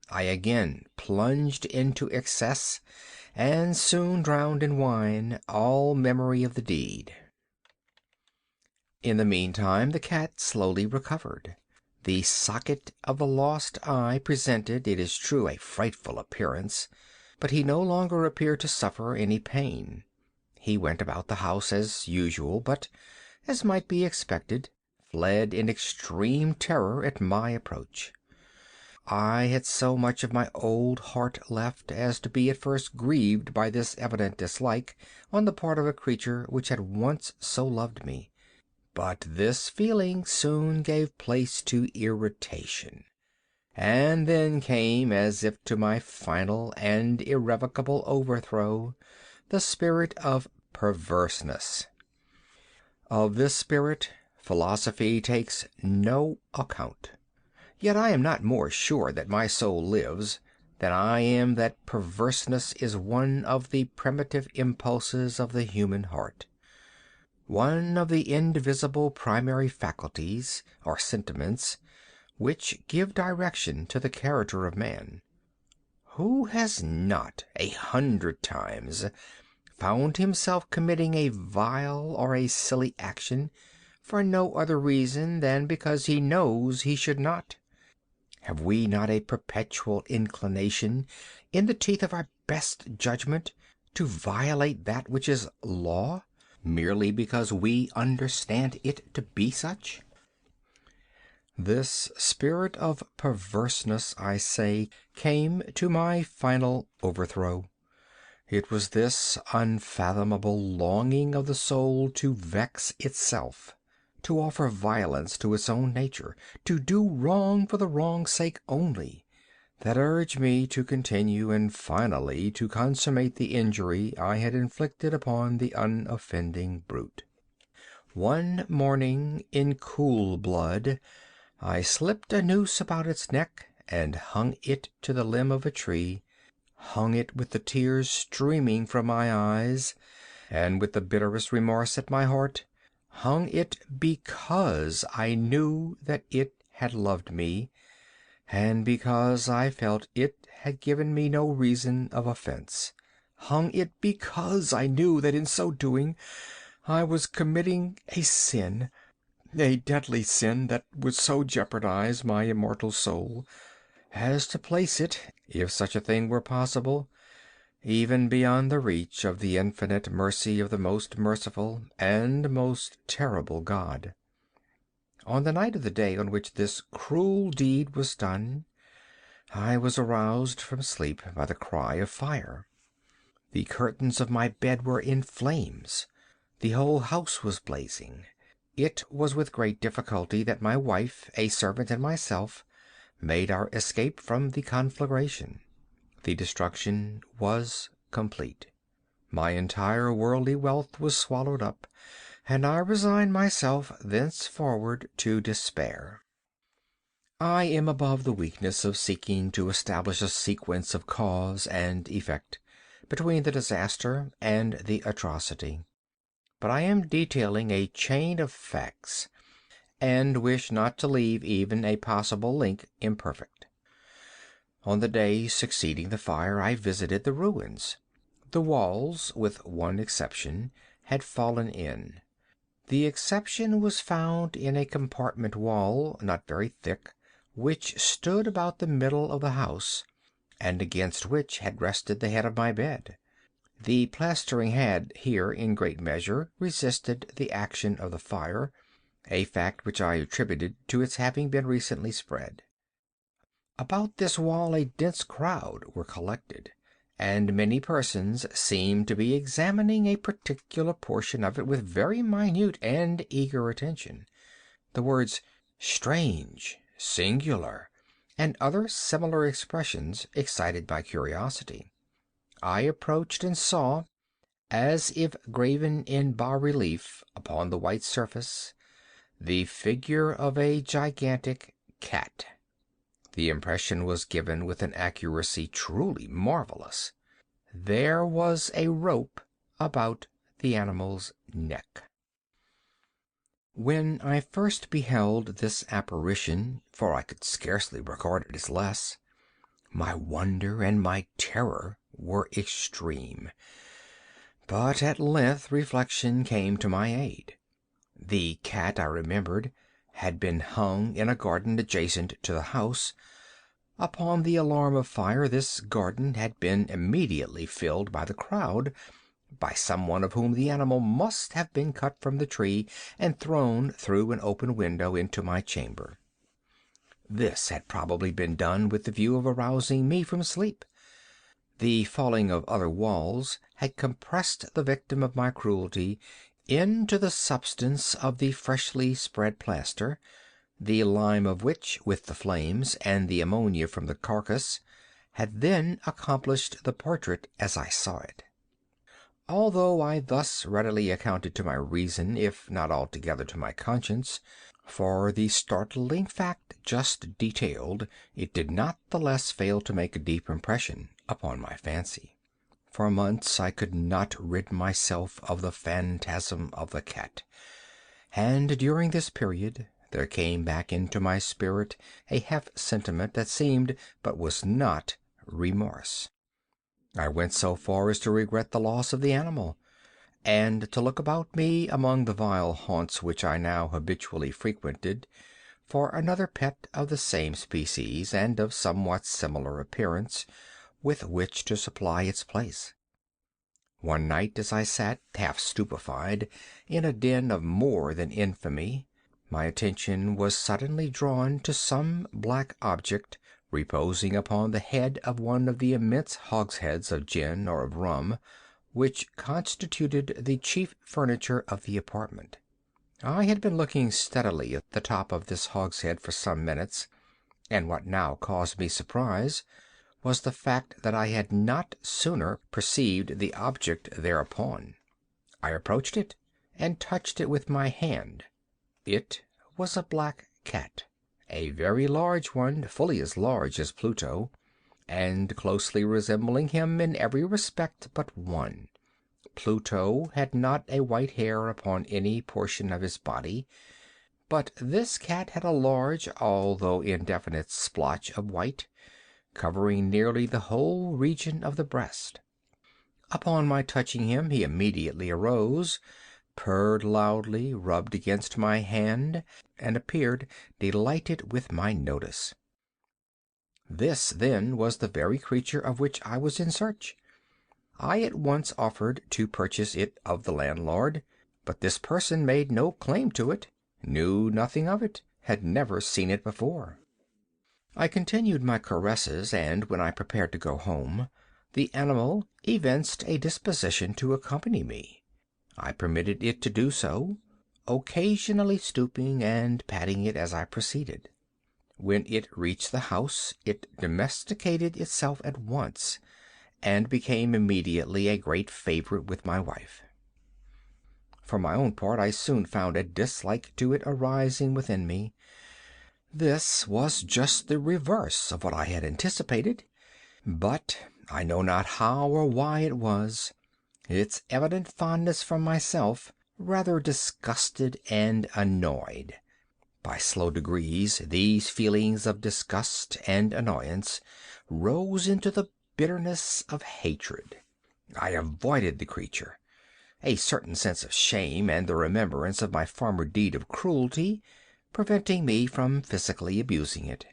I again plunged into excess, and soon drowned in wine all memory of the deed. In the meantime the cat slowly recovered. The socket of the lost eye presented, it is true, a frightful appearance, but he no longer appeared to suffer any pain. He went about the house as usual, but, as might be expected, fled in extreme terror at my approach. I had so much of my old heart left as to be at first grieved by this evident dislike on the part of a creature which had once so loved me. But this feeling soon gave place to irritation, and then came, as if to my final and irrevocable overthrow, the spirit of perverseness. Of this spirit philosophy takes no account. Yet I am not more sure that my soul lives than I am that perverseness is one of the primitive impulses of the human heart, one of the indivisible primary faculties, or sentiments, which give direction to the character of man. Who has not 100 times found himself committing a vile or a silly action for no other reason than because he knows he should not? Have we not a perpetual inclination, in the teeth of our best judgment, to violate that which is law, merely because we understand it to be such? This spirit of perverseness, I say, came to my final overthrow. It was this unfathomable longing of the soul to vex itself, to offer violence to its own nature, to do wrong for the wrong's sake only, that urged me to continue and finally to consummate the injury I had inflicted upon the unoffending brute. One morning, in cool blood, I slipped a noose about its neck and hung it to the limb of a tree, hung it with the tears streaming from my eyes, and with the bitterest remorse at my heart, hung it because I knew that it had loved me, and because I felt it had given me no reason of offense, hung it because I knew that in so doing I was committing a sin, a deadly sin that would so jeopardize my immortal soul as to place it, if such a thing were possible, even beyond the reach of the infinite mercy of the most merciful and most terrible God. On the night of the day on which this cruel deed was done, I was aroused from sleep by the cry of fire. The curtains of my bed were in flames. The whole house was blazing. It was with great difficulty that my wife, a servant, and myself made our escape from the conflagration. The destruction was complete. My entire worldly wealth was swallowed up, and I resign myself thenceforward to despair. I am above the weakness of seeking to establish a sequence of cause and effect between the disaster and the atrocity, but I am detailing a chain of facts, and wish not to leave even a possible link imperfect. On the day succeeding the fire I visited the ruins. The walls, with one exception, had fallen in. The exception was found in a compartment wall, not very thick, which stood about the middle of the house, and against which had rested the head of my bed. The plastering had here in great measure resisted the action of the fire, a fact which I attributed to its having been recently spread. About this wall a dense crowd were collected, and many persons seemed to be examining a particular portion of it with very minute and eager attention. The words "strange," "singular," and other similar expressions excited my curiosity. I approached and saw, as if graven in bas-relief upon the white surface, the figure of a gigantic cat. The impression was given with an accuracy truly marvelous. There was a rope about the animal's neck. When I first beheld this apparition, for I could scarcely regard it as less, my wonder and my terror were extreme. But at length reflection came to my aid. The cat, I remembered, had been hung in a garden adjacent to the house. Upon the alarm of fire this garden had been immediately filled by the crowd, by some one of whom the animal must have been cut from the tree and thrown through an open window into my chamber. This had probably been done with the view of arousing me from sleep. The falling of other walls had compressed the victim of my cruelty into the substance of the freshly spread plaster, the lime of which, with the flames and the ammonia from the carcass, had then accomplished the portrait as I saw it. Although I thus readily accounted to my reason, if not altogether to my conscience, for the startling fact just detailed, it did not the less fail to make a deep impression upon my fancy. For months I could not rid myself of the phantasm of the cat, and during this period there came back into my spirit a half sentiment that seemed, but was not, remorse. I went so far as to regret the loss of the animal, and to look about me among the vile haunts which I now habitually frequented for another pet of the same species and of somewhat similar appearance with which to supply its place. One night, as I sat, half stupefied, in a den of more than infamy, my attention was suddenly drawn to some black object reposing upon the head of one of the immense hogsheads of gin or of rum which constituted the chief furniture of the apartment. I had been looking steadily at the top of this hogshead for some minutes, and what now caused me surprise was the fact that I had not sooner perceived the object thereupon. I approached it and touched it with my hand. It was a black cat, a very large one, fully as large as Pluto, and closely resembling him in every respect but one. Pluto had not a white hair upon any portion of his body, but this cat had a large, although indefinite, splotch of white, covering nearly the whole region of the breast. Upon my touching him he immediately arose, purred loudly, rubbed against my hand, and appeared delighted with my notice. This, then, was the very creature of which I was in search. I at once offered to purchase it of the landlord, but this person made no claim to it, knew nothing of it, had never seen it before. I continued my caresses, and when I prepared to go home, the animal evinced a disposition to accompany me. I permitted it to do so, occasionally stooping and patting it as I proceeded. When it reached the house it domesticated itself at once, and became immediately a great favorite with my wife. For my own part, I soon found a dislike to it arising within me. This was just the reverse of what I had anticipated, but I know not how or why it was. Its evident fondness for myself rather disgusted and annoyed. By slow degrees these feelings of disgust and annoyance rose into the bitterness of hatred. I avoided the creature. A certain sense of shame and the remembrance of my former deed of cruelty preventing me from physically abusing it.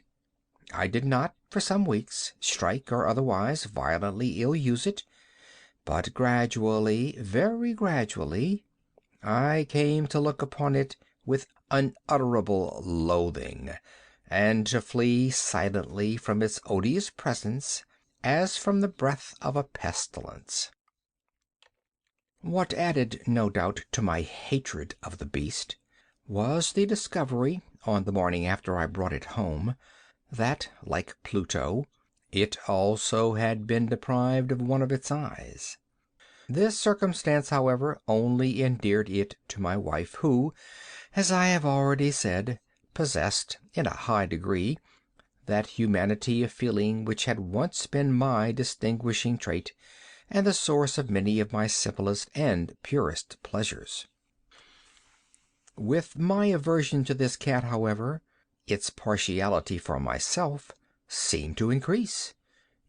I did not, for some weeks, strike or otherwise violently ill-use it, but gradually, very gradually, I came to look upon it with unutterable loathing, and to flee silently from its odious presence as from the breath of a pestilence. What added, no doubt, to my hatred of the beast was the discovery, on the morning after I brought it home, that, like Pluto, it also had been deprived of one of its eyes. This circumstance, however, only endeared it to my wife, who, as I have already said, possessed, in a high degree, that humanity of feeling which had once been my distinguishing trait and the source of many of my simplest and purest pleasures. With my aversion to this cat, however, its partiality for myself seemed to increase.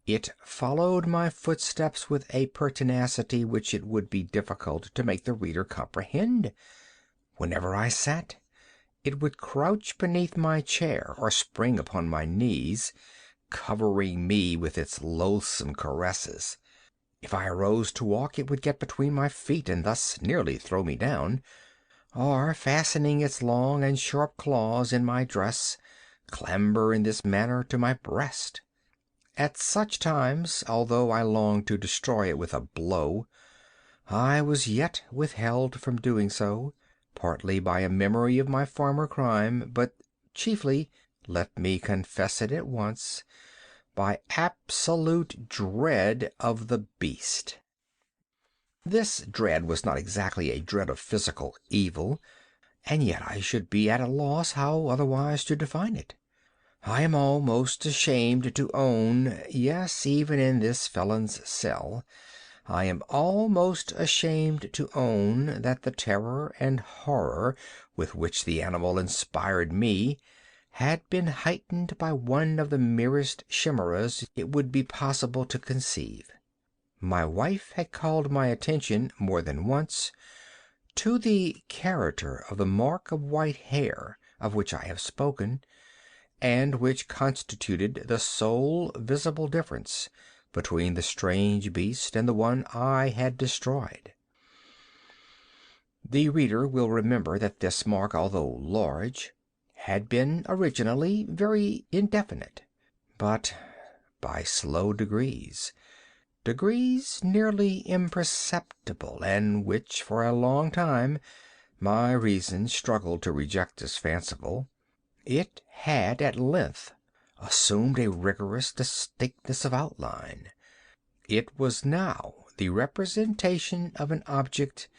It followed my footsteps with a pertinacity which it would be difficult to make the reader comprehend. Whenever I sat, it would crouch beneath my chair or spring upon my knees, covering me with its loathsome caresses. If I arose to walk, it would get between my feet and thus nearly throw me down, or, fastening its long and sharp claws in my dress, clamber in this manner to my breast. At such times, although I longed to destroy it with a blow, I was yet withheld from doing so, partly by a memory of my former crime, but chiefly, let me confess it at once, by absolute dread of the beast. This dread was not exactly a dread of physical evil, and yet I should be at a loss how otherwise to define it. I am almost ashamed to own, yes, even in this felon's cell, I am almost ashamed to own that the terror and horror with which the animal inspired me had been heightened by one of the merest chimeras it would be possible to conceive. My wife had called my attention more than once to the character of the mark of white hair of which I have spoken, and which constituted the sole visible difference between the strange beast and the one I had destroyed. The reader will remember that this mark, although large, had been originally very indefinite, but by slow degrees nearly imperceptible, and which for a long time my reason struggled to reject as fanciful, it had at length assumed a rigorous distinctness of outline. It was now the representation of an object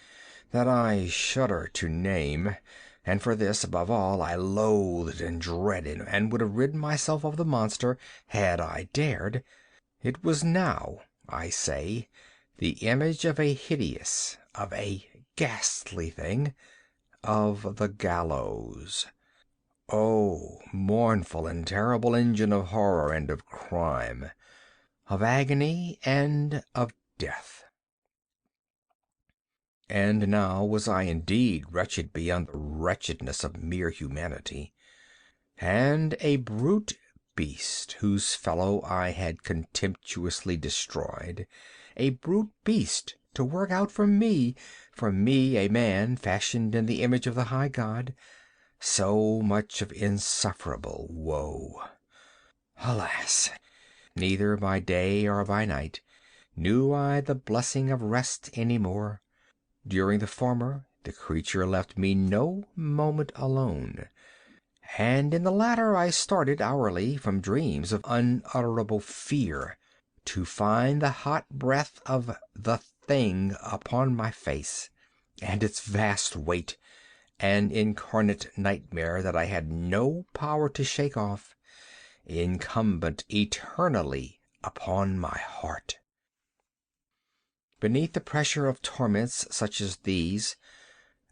that I shudder to name, and for this, above all, I loathed and dreaded, and would have rid myself of the monster had I dared. It was now, I say, the image of a hideous, of a ghastly thing, of the gallows. Oh, mournful and terrible engine of horror and of crime, of agony and of death! And now was I indeed wretched beyond the wretchedness of mere humanity, and a brute beast whose fellow I had contemptuously destroyed, a brute beast to work out for me, a man fashioned in the image of the high God, so much of insufferable woe. Alas! Neither by day or by night knew I the blessing of rest any more. During the former, the creature left me no moment alone, and in the latter I started hourly from dreams of unutterable fear to find the hot breath of the thing upon my face. and its vast weight, an incarnate nightmare that I had no power to shake off, incumbent eternally upon my heart. Beneath the pressure of torments such as these,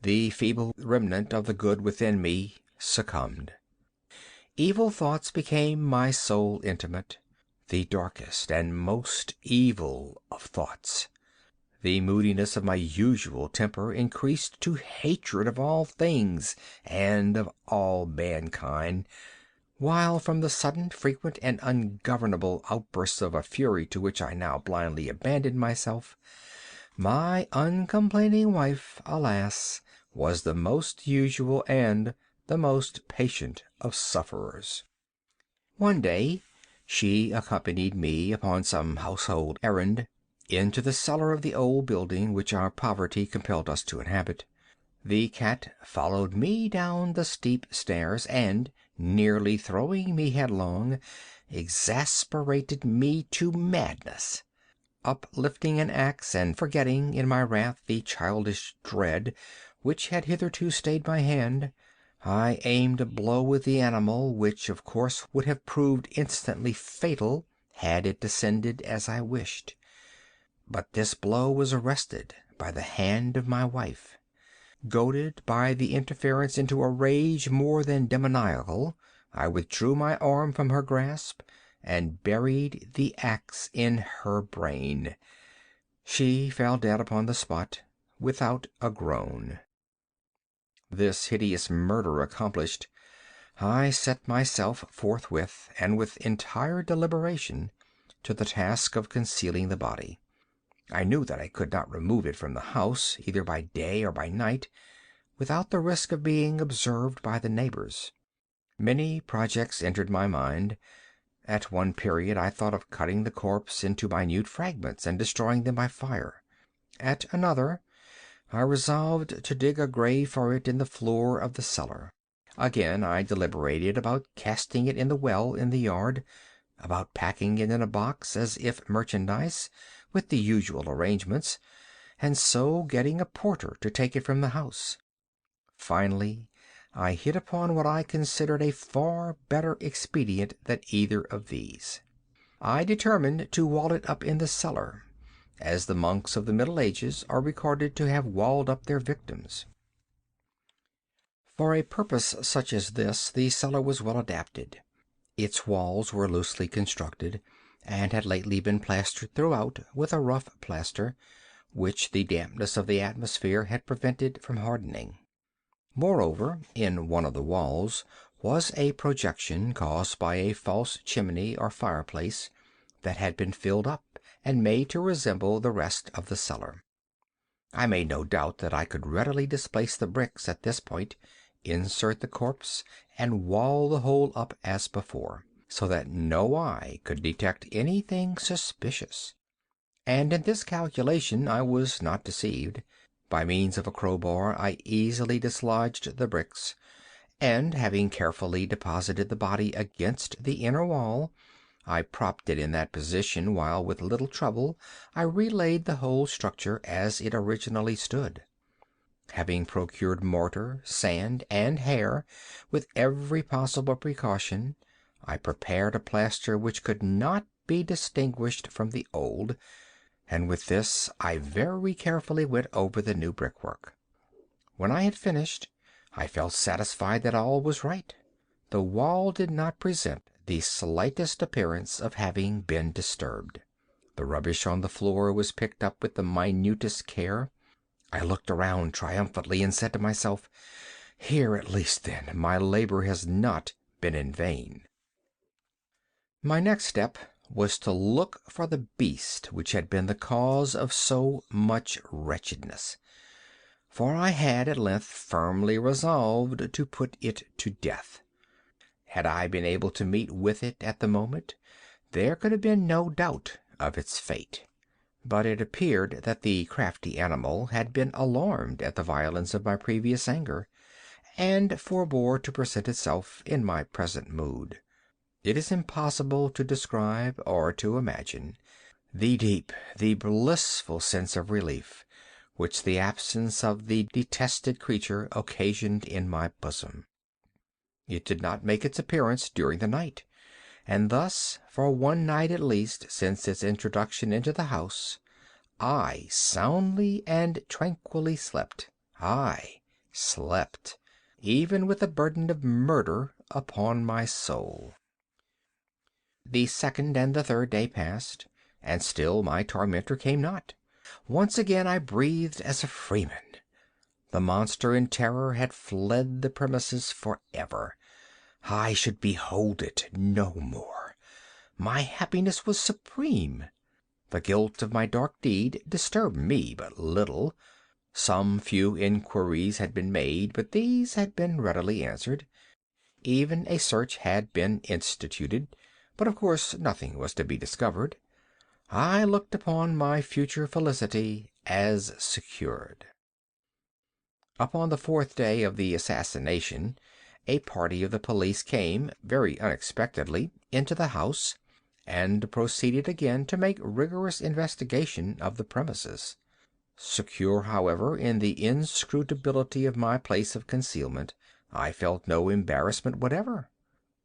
the feeble remnant of the good within me succumbed. Evil thoughts became my sole intimate, the darkest and most evil of thoughts. The moodiness of my usual temper increased to hatred of all things and of all mankind, while from the sudden, frequent, and ungovernable outbursts of a fury to which I now blindly abandoned myself, my uncomplaining wife, alas, was the most usual and the most patient of sufferers. One day she accompanied me upon some household errand into the cellar of the old building which our poverty compelled us to inhabit. The cat followed me down the steep stairs, and, nearly throwing me headlong, exasperated me to madness. Uplifting an axe, and forgetting in my wrath the childish dread which had hitherto stayed my hand, I aimed a blow at the animal, which of course would have proved instantly fatal had it descended as I wished. But this blow was arrested by the hand of my wife. Goaded by the interference into a rage more than demoniacal, I withdrew my arm from her grasp and buried the axe in her brain. She fell dead upon the spot without a groan. This hideous murder accomplished, I set myself forthwith, and with entire deliberation, to the task of concealing the body. I knew that I could not remove it from the house, either by day or by night, without the risk of being observed by the neighbors. Many projects entered my mind. At one period I thought of cutting the corpse into minute fragments and destroying them by fire. At another, I resolved to dig a grave for it in the floor of the cellar. Again I deliberated about casting it in the well in the yard, about packing it in a box as if merchandise, with the usual arrangements, and so getting a porter to take it from the house. Finally, I hit upon what I considered a far better expedient than either of these. I determined to wall it up in the cellar, as the monks of the Middle Ages are recorded to have walled up their victims. For a purpose such as this the cellar was well adapted. Its walls were loosely constructed, and had lately been plastered throughout with a rough plaster, which the dampness of the atmosphere had prevented from hardening. Moreover, in one of the walls was a projection caused by a false chimney or fireplace that had been filled up and made to resemble the rest of the cellar. I made no doubt that I could readily displace the bricks at this point, insert the corpse, and wall the whole up as before, so that no eye could detect anything suspicious. And in this calculation I was not deceived. By means of a crowbar I easily dislodged the bricks, and having carefully deposited the body against the inner wall, I propped it in that position while with little trouble I relaid the whole structure as it originally stood. Having procured mortar, sand, and hair with every possible precaution, I prepared a plaster which could not be distinguished from the old, and with this I very carefully went over the new brickwork. When I had finished, I felt satisfied that all was right. The wall did not present the slightest appearance of having been disturbed. The rubbish on the floor was picked up with the minutest care. I looked around triumphantly and said to myself, "Here at least, then, my labor has not been in vain." My next step was to look for the beast which had been the cause of so much wretchedness, for I had at length firmly resolved to put it to death. Had I been able to meet with it at the moment, there could have been no doubt of its fate. But it appeared that the crafty animal had been alarmed at the violence of my previous anger, and forbore to present itself in my present mood. It is impossible to describe or to imagine the deep, the blissful sense of relief which the absence of the detested creature occasioned in my bosom. It did not make its appearance during the night, and thus, for one night at least since its introduction into the house, I soundly and tranquilly slept. I slept, even with the burden of murder upon my soul. The second and the third day passed, and still my tormentor came not. Once again I breathed as a freeman. The monster in terror had fled the premises forever. I should behold it no more. My happiness was supreme. The guilt of my dark deed disturbed me but little. Some few inquiries had been made, but these had been readily answered. Even a search had been instituted, but of course nothing was to be discovered. I looked upon my future felicity as secured. Upon the fourth day of the assassination, a party of the police came, very unexpectedly, into the house, and proceeded again to make rigorous investigation of the premises. Secure, however, in the inscrutability of my place of concealment, I felt no embarrassment whatever.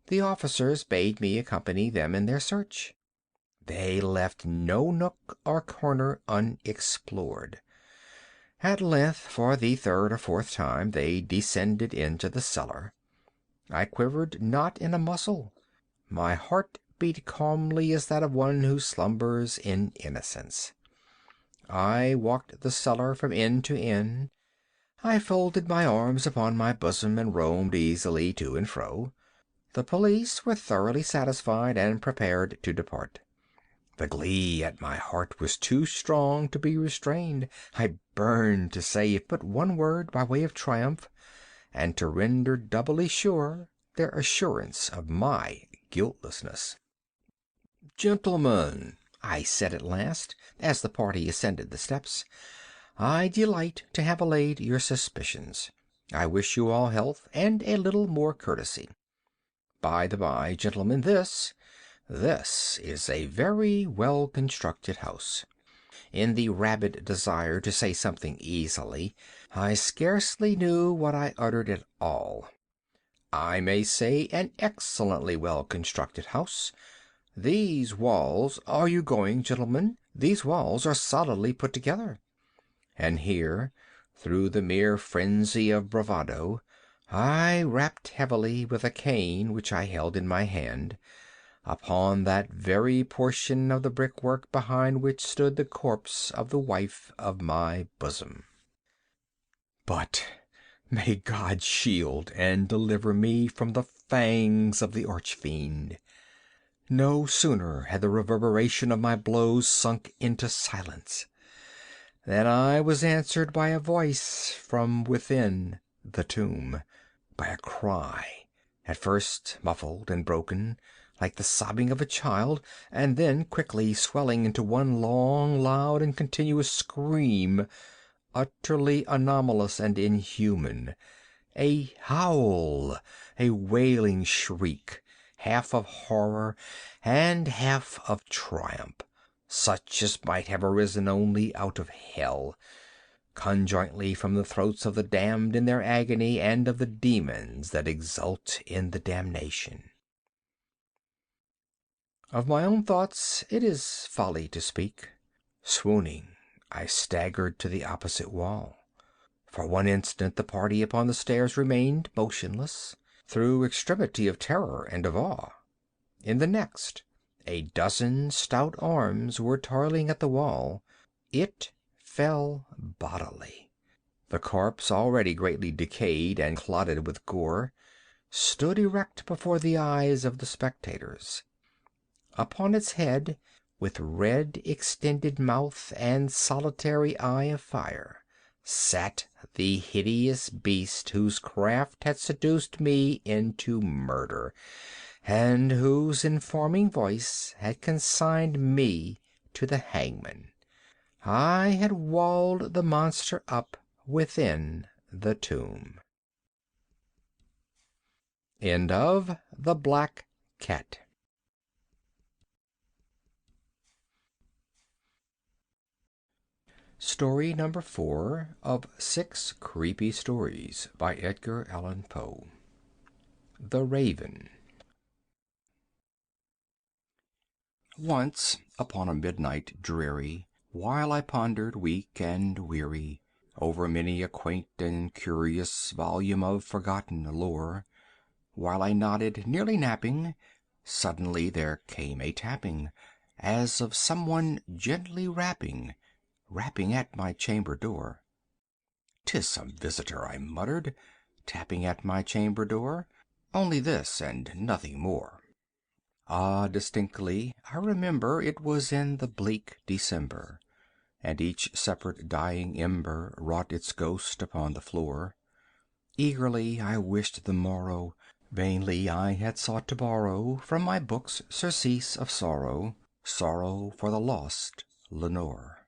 The officers bade me accompany them in their search. They left no nook or corner unexplored. At length, for the third or fourth time, they descended into the cellar. I quivered not in a muscle. My heart beat calmly as that of one who slumbers in innocence. I walked the cellar from end to end. I folded my arms upon my bosom and roamed easily to and fro. The police were thoroughly satisfied and prepared to depart. The glee at my heart was too strong to be restrained. I burned to say but one word by way of triumph, and to render doubly sure their assurance of my guiltlessness. "Gentlemen," I said at last, as the party ascended the steps, "I delight to have allayed your suspicions. I wish you all health and a little more courtesy. By the by, gentlemen, this is a very well-constructed house." In the rabid desire to say something easily, I scarcely knew what I uttered at all. I may say an excellently well-constructed house. These walls— Are you going, gentlemen? These walls are solidly put together. And here, through the mere frenzy of bravado, I rapped heavily with a cane which I held in my hand, upon that very portion of the brickwork behind which stood the corpse of the wife of my bosom. But may God shield and deliver me from the fangs of the arch-fiend! No sooner had the reverberation of my blows sunk into silence than I was answered by a voice from within the tomb, by a cry, at first muffled and broken, like the sobbing of a child, and then quickly swelling into one long, loud, and continuous scream, utterly anomalous and inhuman, a howl, a wailing shriek, half of horror and half of triumph, such as might have arisen only out of hell, conjointly from the throats of the damned in their agony and of the demons that exult in the damnation. Of my own thoughts it is folly to speak. Swooning, I staggered to the opposite wall. For one instant the party upon the stairs remained motionless, through extremity of terror and of awe. In the next, a dozen stout arms were toiling at the wall. It fell bodily. The corpse, already greatly decayed and clotted with gore, stood erect before the eyes of the spectators. Upon its head, with red extended mouth and solitary eye of fire, sat the hideous beast whose craft had seduced me into murder, and whose informing voice had consigned me to the hangman. I had walled the monster up within the tomb. End of The Black Cat. Story number 4 of 6 Creepy Stories by Edgar Allan Poe. The Raven. Once, upon a midnight dreary, while I pondered weak and weary over many a quaint and curious volume of forgotten lore, while I nodded, nearly napping, suddenly there came a tapping, as of someone gently rapping at my chamber door. "'Tis some visitor," I muttered, "tapping at my chamber door. Only this, and nothing more." Ah, distinctly I remember it was in the bleak December, and each separate dying ember wrought its ghost upon the floor. Eagerly I wished the morrow, vainly I had sought to borrow from my books surcease of sorrow, sorrow for the lost Lenore,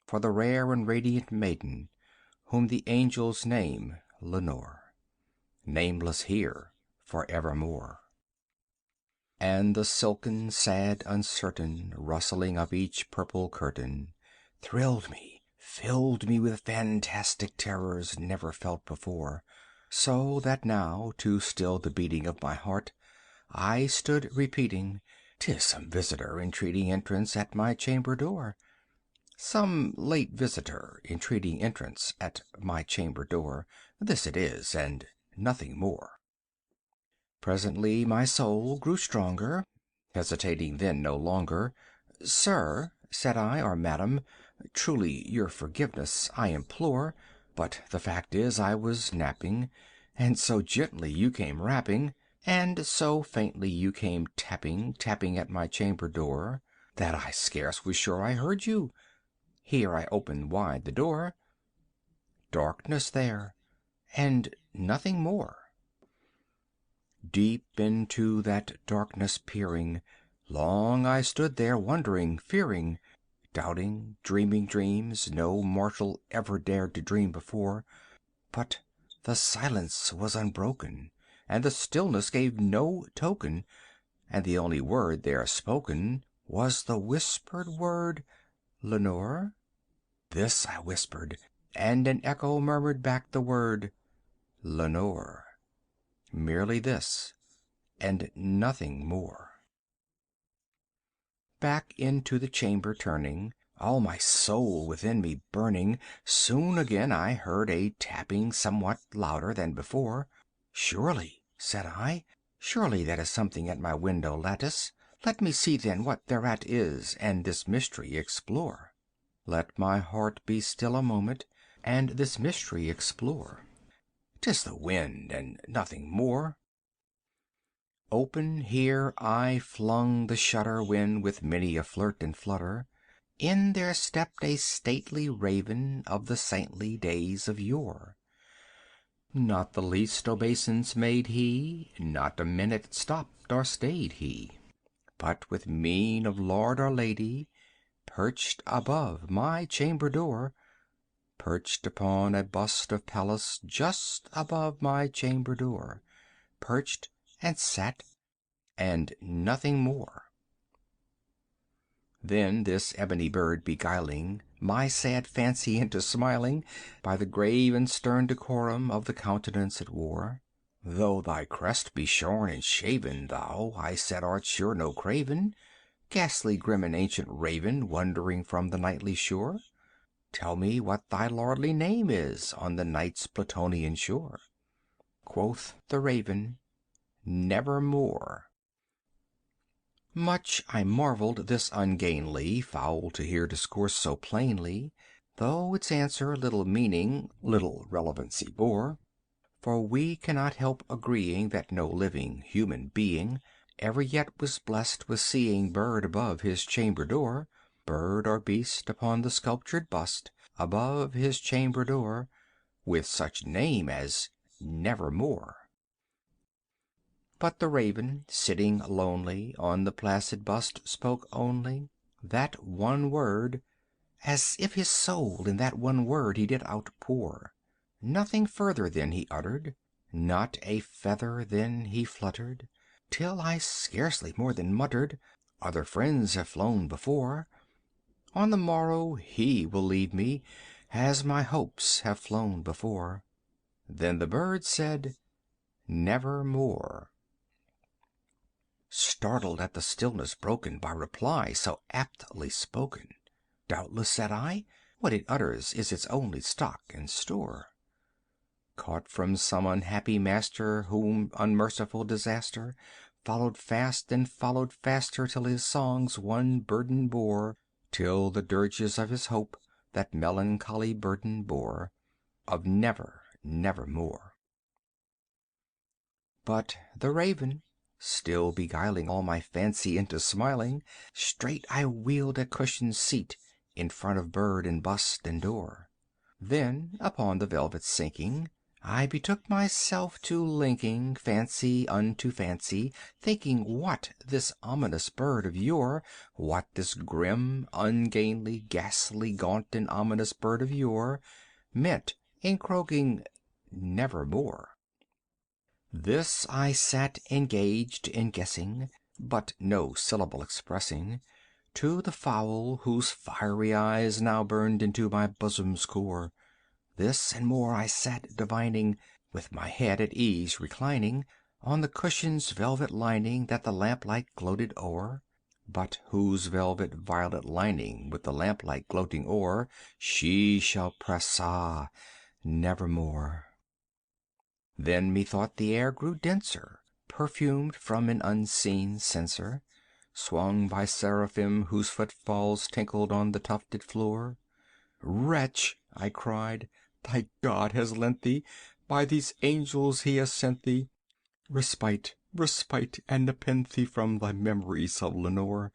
for the rare and radiant maiden whom the angels name Lenore, nameless here for evermore. And the silken, sad, uncertain rustling of each purple curtain thrilled me, filled me with fantastic terrors never felt before, so that now, to still the beating of my heart, I stood repeating, "'Tis some visitor entreating entrance at my chamber door, some late visitor entreating entrance at my chamber door. This it is, and nothing more." Presently my soul grew stronger, hesitating then no longer. "Sir," said I, "or madam, truly your forgiveness I implore, but the fact is I was napping, and so gently you came rapping, and so faintly you came tapping at my chamber door, that I scarce was sure I heard you. Here I opened wide the door. Darkness there, and nothing more." Deep into that darkness peering, long I stood there wondering, fearing, doubting, dreaming dreams no mortal ever dared to dream before. But the silence was unbroken, and the stillness gave no token, and the only word there spoken was the whispered word, "Lenore?" This I whispered, and an echo murmured back the word, "Lenore." Merely this, and nothing more. Back into the chamber turning, all my soul within me burning, soon again I heard a tapping somewhat louder than before. "Surely," said I, "surely that is something at my window lattice. Let me see then what thereat is, and this mystery explore. Let my heart be still a moment, and this mystery explore. 'Tis the wind, and nothing more." Open here I flung the shutter, when, with many a flirt and flutter, in there stepped a stately raven of the saintly days of yore. Not the least obeisance made he, not a minute stopped or stayed he, but with mien of lord or lady, perched above my chamber door, perched upon a bust of Pallas just above my chamber door, perched and sat, and nothing more. Then this ebony bird beguiling my sad fancy into smiling, by the grave and stern decorum of the countenance it wore, "Though thy crest be shorn and shaven, thou," I said, "art sure no craven, ghastly grim and ancient raven, wandering from the nightly shore. Tell me what thy lordly name is on the night's Plutonian shore." Quoth the raven, "Nevermore." Much I marvelled this ungainly fowl to hear discourse so plainly, though its answer little meaning, little relevancy bore. For we cannot help agreeing that no living human being ever yet was blessed with seeing bird above his chamber door, bird or beast upon the sculptured bust above his chamber door, with such name as Nevermore. But the raven, sitting lonely on the placid bust, spoke only that one word, as if his soul in that one word he did outpour. Nothing further then he uttered, not a feather then he fluttered, till I scarcely more than muttered, "Other friends have flown before." On the morrow he will leave me, as my hopes have flown before. Then the bird said, Nevermore. Startled at the stillness broken by reply so aptly spoken, doubtless, said I, what it utters is its only stock and store. Caught from some unhappy master whom unmerciful disaster followed fast and followed faster till his songs one burden bore, till the dirges of his hope that melancholy burden bore, of never, nevermore. But the raven, still beguiling all my fancy into smiling, straight I wheeled a cushioned seat in front of bird and bust and door. Then, upon the velvet sinking, I betook myself to linking fancy unto fancy, thinking what this ominous bird of yore, what this grim, ungainly, ghastly, gaunt, and ominous bird of yore, meant in croaking nevermore. This I sat engaged in guessing, but no syllable expressing, to the fowl whose fiery eyes now burned into my bosom's core. This and more I sat divining, with my head at ease reclining on the cushion's velvet lining that the lamplight gloated o'er, but whose velvet violet lining with the lamplight gloating o'er she shall press, ah, nevermore. Then methought the air grew denser, perfumed from an unseen censer, swung by seraphim whose footfalls tinkled on the tufted floor. Wretch, I cried, thy God has lent thee, by these angels he has sent thee, respite, respite, and nepenthe from thy memories of Lenore.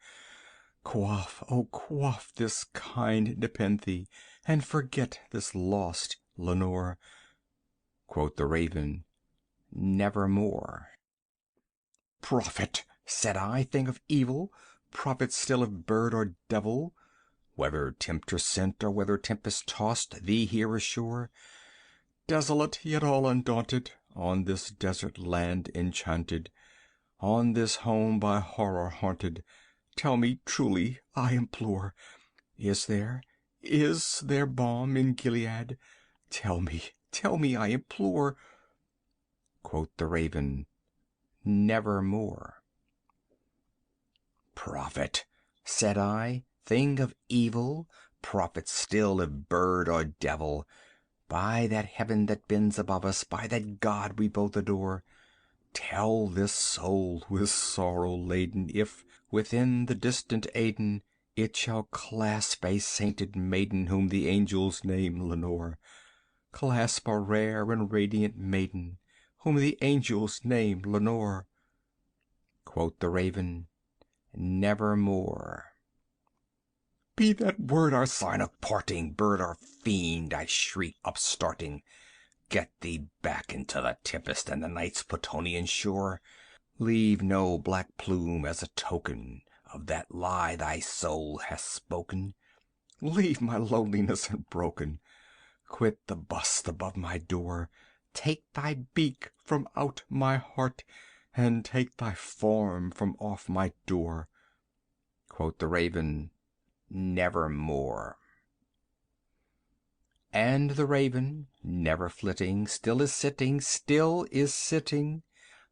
Quaff, oh quaff this kind nepenthe, and forget this lost Lenore. Quoth the raven, Nevermore. Prophet, said I, thing of evil, prophet still of bird or devil, whether tempter sent or whether tempest tossed thee here ashore, desolate yet all undaunted, on this desert land enchanted, on this home by horror haunted, tell me truly, I implore, is there balm in Gilead? Tell me, I implore. Quoth the raven, Nevermore. Prophet, said I, thing of evil, prophet still of bird or devil, by that heaven that bends above us, by that God we both adore, tell this soul with sorrow laden if, within the distant Aidenn, it shall clasp a sainted maiden whom the angels name Lenore, clasp a rare and radiant maiden whom the angels name Lenore. Quoth the raven, Nevermore. Be that word our sign of parting, bird or fiend, I shriek, upstarting. Get thee back into the tempest and the night's Plutonian shore. Leave no black plume as a token of that lie thy soul hath spoken. Leave my loneliness unbroken. Quit the bust above my door. Take thy beak from out my heart, and take thy form from off my door. Quoth the raven, Nevermore. And the raven, never flitting, still is sitting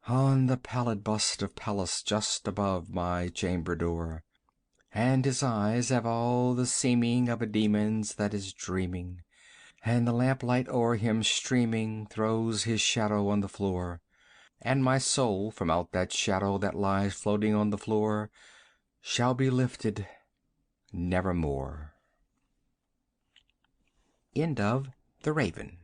on the pallid bust of Pallas just above my chamber door. And his eyes have all the seeming of a demon's that is dreaming, and the lamplight o'er him streaming throws his shadow on the floor, and my soul from out that shadow that lies floating on the floor shall be lifted nevermore. End of The Raven.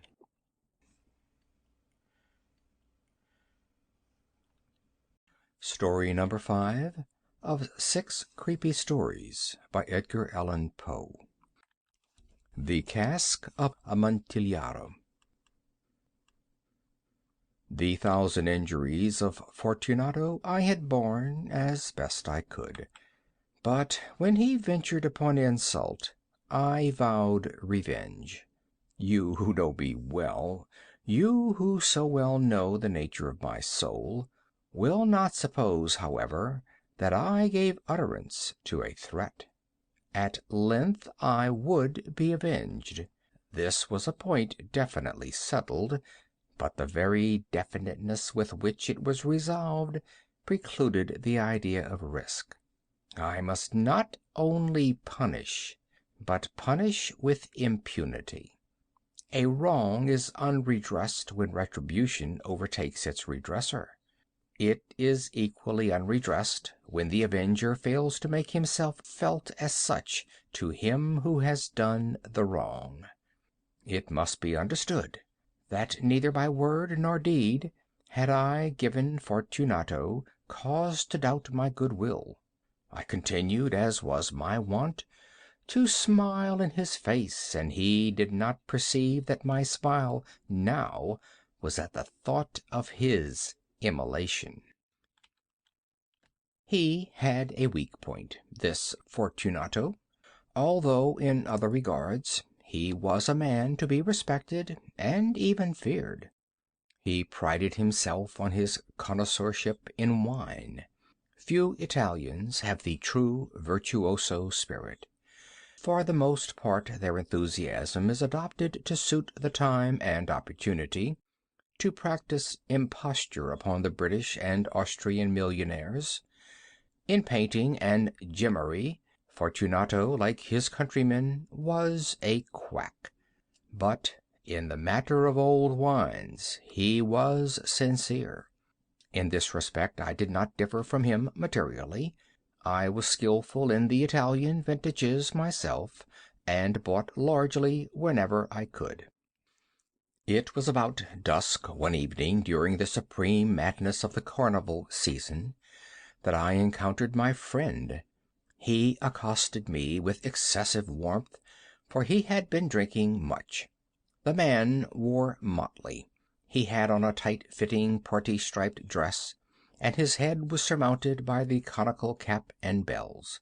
Story number 5 of 6 Creepy Stories by Edgar Allan Poe. The Cask of Amantillaro. The 1,000 injuries of Fortunato I had borne as best I could, but when he ventured upon insult, I vowed revenge. You who know me well, you who so well know the nature of my soul, will not suppose, however, that I gave utterance to a threat. At length I would be avenged. This was a point definitely settled, but the very definiteness with which it was resolved precluded the idea of risk. I must not only punish, but punish with impunity. A wrong is unredressed when retribution overtakes its redresser. It is equally unredressed when the avenger fails to make himself felt as such to him who has done the wrong. It must be understood that neither by word nor deed had I given Fortunato cause to doubt my good will. I continued, as was my wont, to smile in his face, and he did not perceive that my smile now was at the thought of his immolation. He had a weak point, this Fortunato. Although in other regards he was a man to be respected and even feared. He prided himself on his connoisseurship in wine. Few Italians have the true virtuoso spirit. For the most part their enthusiasm is adopted to suit the time and opportunity, to practice imposture upon the British and Austrian millionaires. In painting and gemmary, Fortunato, like his countrymen, was a quack. But in the matter of old wines he was sincere. In this respect I did not differ from him materially. I was skillful in the Italian vintages myself, and bought largely whenever I could. It was about dusk one evening during the supreme madness of the carnival season that I encountered my friend. He accosted me with excessive warmth, for he had been drinking much. The man wore motley. He had on a tight-fitting party-striped dress, and his head was surmounted by the conical cap and bells.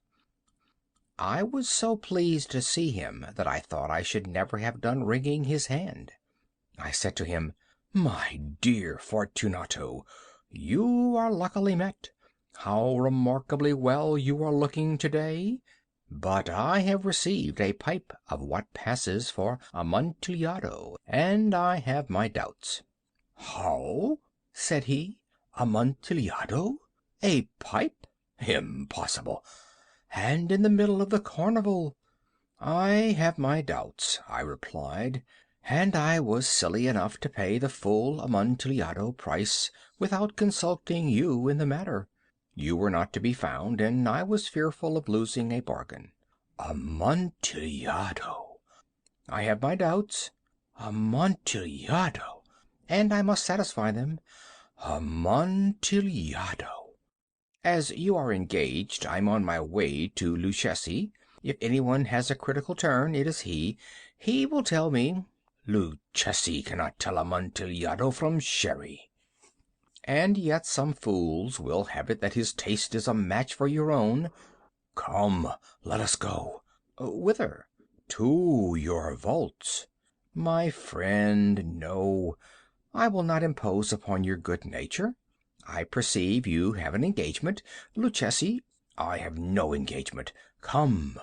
I was so pleased to see him that I thought I should never have done wringing his hand. I said to him, "My dear Fortunato, you are luckily met. How remarkably well you are looking to-day! But I have received a pipe of what passes for Amontillado, and I have my doubts." "How?" said he. "Amontillado? A pipe? Impossible! And in the middle of the carnival!" "I have my doubts," I replied, "and I was silly enough to pay the full Amontillado price without consulting you in the matter. You were not to be found, and I was fearful of losing a bargain." "Amontillado!" "I have my doubts." "Amontillado!" "And I must satisfy them." "Amontillado!" "As you are engaged, I'm on my way to Luchesi. If anyone has a critical turn, it is he. He will tell me—" "Luchesi cannot tell Amontillado from sherry." "And yet some fools will have it that his taste is a match for your own." "Come, let us go." "Whither?" "To your vaults." "My friend, no. I will not impose upon your good nature. I perceive you have an engagement. Luchesi—" "I have no engagement. Come."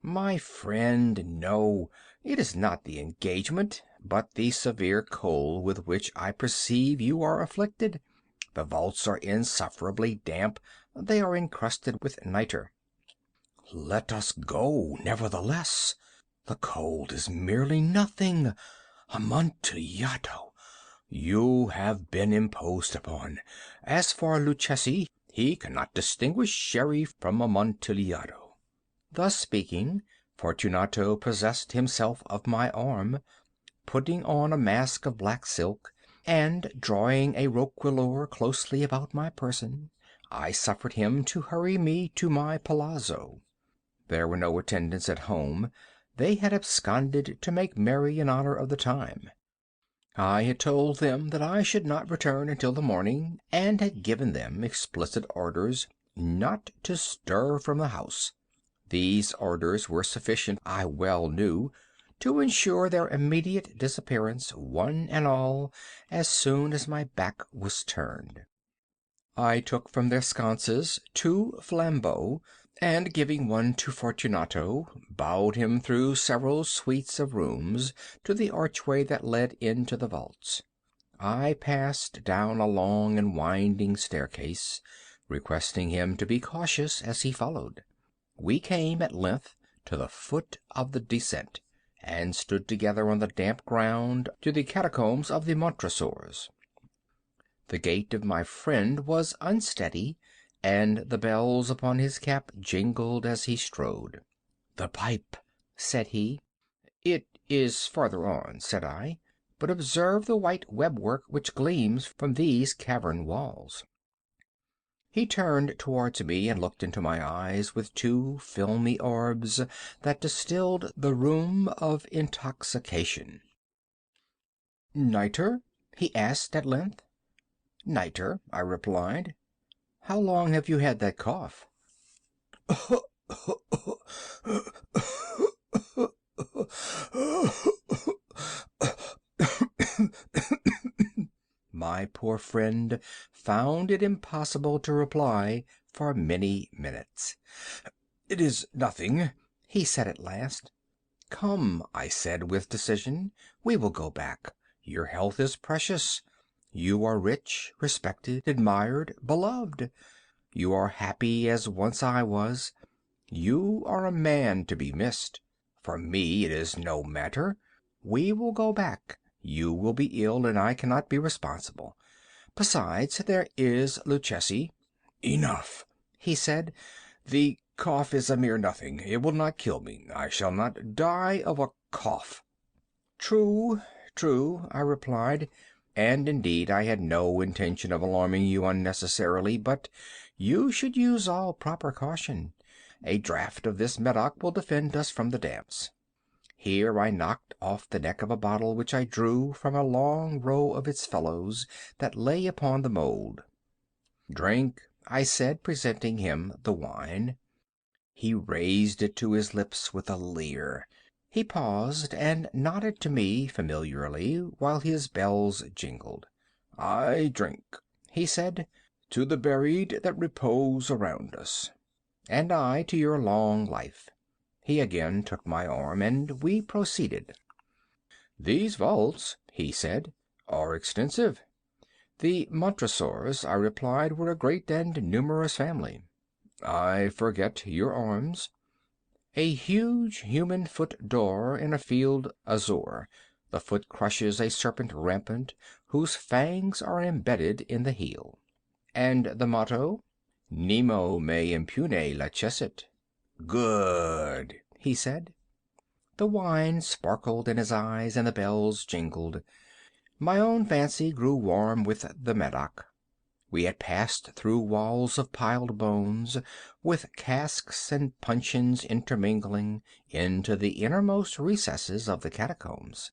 "My friend, no. It is not the engagement, but the severe cold with which I perceive you are afflicted. The vaults are insufferably damp. They are encrusted with nitre." "Let us go, nevertheless. The cold is merely nothing. Amontillado! You have been imposed upon. As for Luchesi, he cannot distinguish sherry from Amontillado." Thus speaking, Fortunato possessed himself of my arm, putting on a mask of black silk, and drawing a roquelaure closely about my person, I suffered him to hurry me to my palazzo. There were no attendants at home. They had absconded to make merry in honor of the time. I had told them that I should not return until the morning, and had given them explicit orders not to stir from the house. These orders were sufficient, I well knew, to ensure their immediate disappearance, one and all, as soon as my back was turned. I took from their sconces 2 flambeaux, and giving one to Fortunato, bowed him through several suites of rooms to the archway that led into the vaults. I passed down a long and winding staircase, requesting him to be cautious as he followed. We came at length to the foot of the descent, and stood together on the damp ground to the catacombs of the Montresors. The gait of my friend was unsteady, and the bells upon his cap jingled as he strode. "The pipe," said he. "It is farther on," said I, "but observe the white webwork which gleams from these cavern walls." He turned towards me and looked into my eyes with two filmy orbs that distilled the rheum of intoxication. "Nitre?" he asked at length. "Nitre," I replied. "How long have you had that cough?" My poor friend found it impossible to reply for many minutes. "It is nothing," he said at last. "Come," I said with decision, "we will go back. Your health is precious. You are rich, respected, admired, beloved. You are happy as once I was. You are a man to be missed. For me it is no matter. We will go back. You will be ill, and I cannot be responsible. Besides, there is Luchesi." "Enough," he said. "The cough is a mere nothing. It will not kill me. I shall not die of a cough." "True, true," I replied, "and indeed I had no intention of alarming you unnecessarily, but you should use all proper caution. A draught of this Medoc will defend us from the damps." Here I knocked off the neck of a bottle which I drew from a long row of its fellows that lay upon the mould. "Drink," I said, presenting him the wine. He raised it to his lips with a leer. He paused and nodded to me familiarly while his bells jingled. "I drink," he said, "to the buried that repose around us." "And I to your long life." He again took my arm, and we proceeded. "These vaults," he said, "are extensive." "The Montresors," I replied, "were a great and numerous family." "I forget your arms." "A huge human foot d'or in a field azure. The foot crushes a serpent rampant, whose fangs are embedded in the heel." "And the motto?" "Nemo me impune lacessit." "Good," he said. The wine sparkled in his eyes and the bells jingled. My own fancy grew warm with the Medoc. We had passed through walls of piled bones, with casks and puncheons intermingling, into the innermost recesses of the catacombs.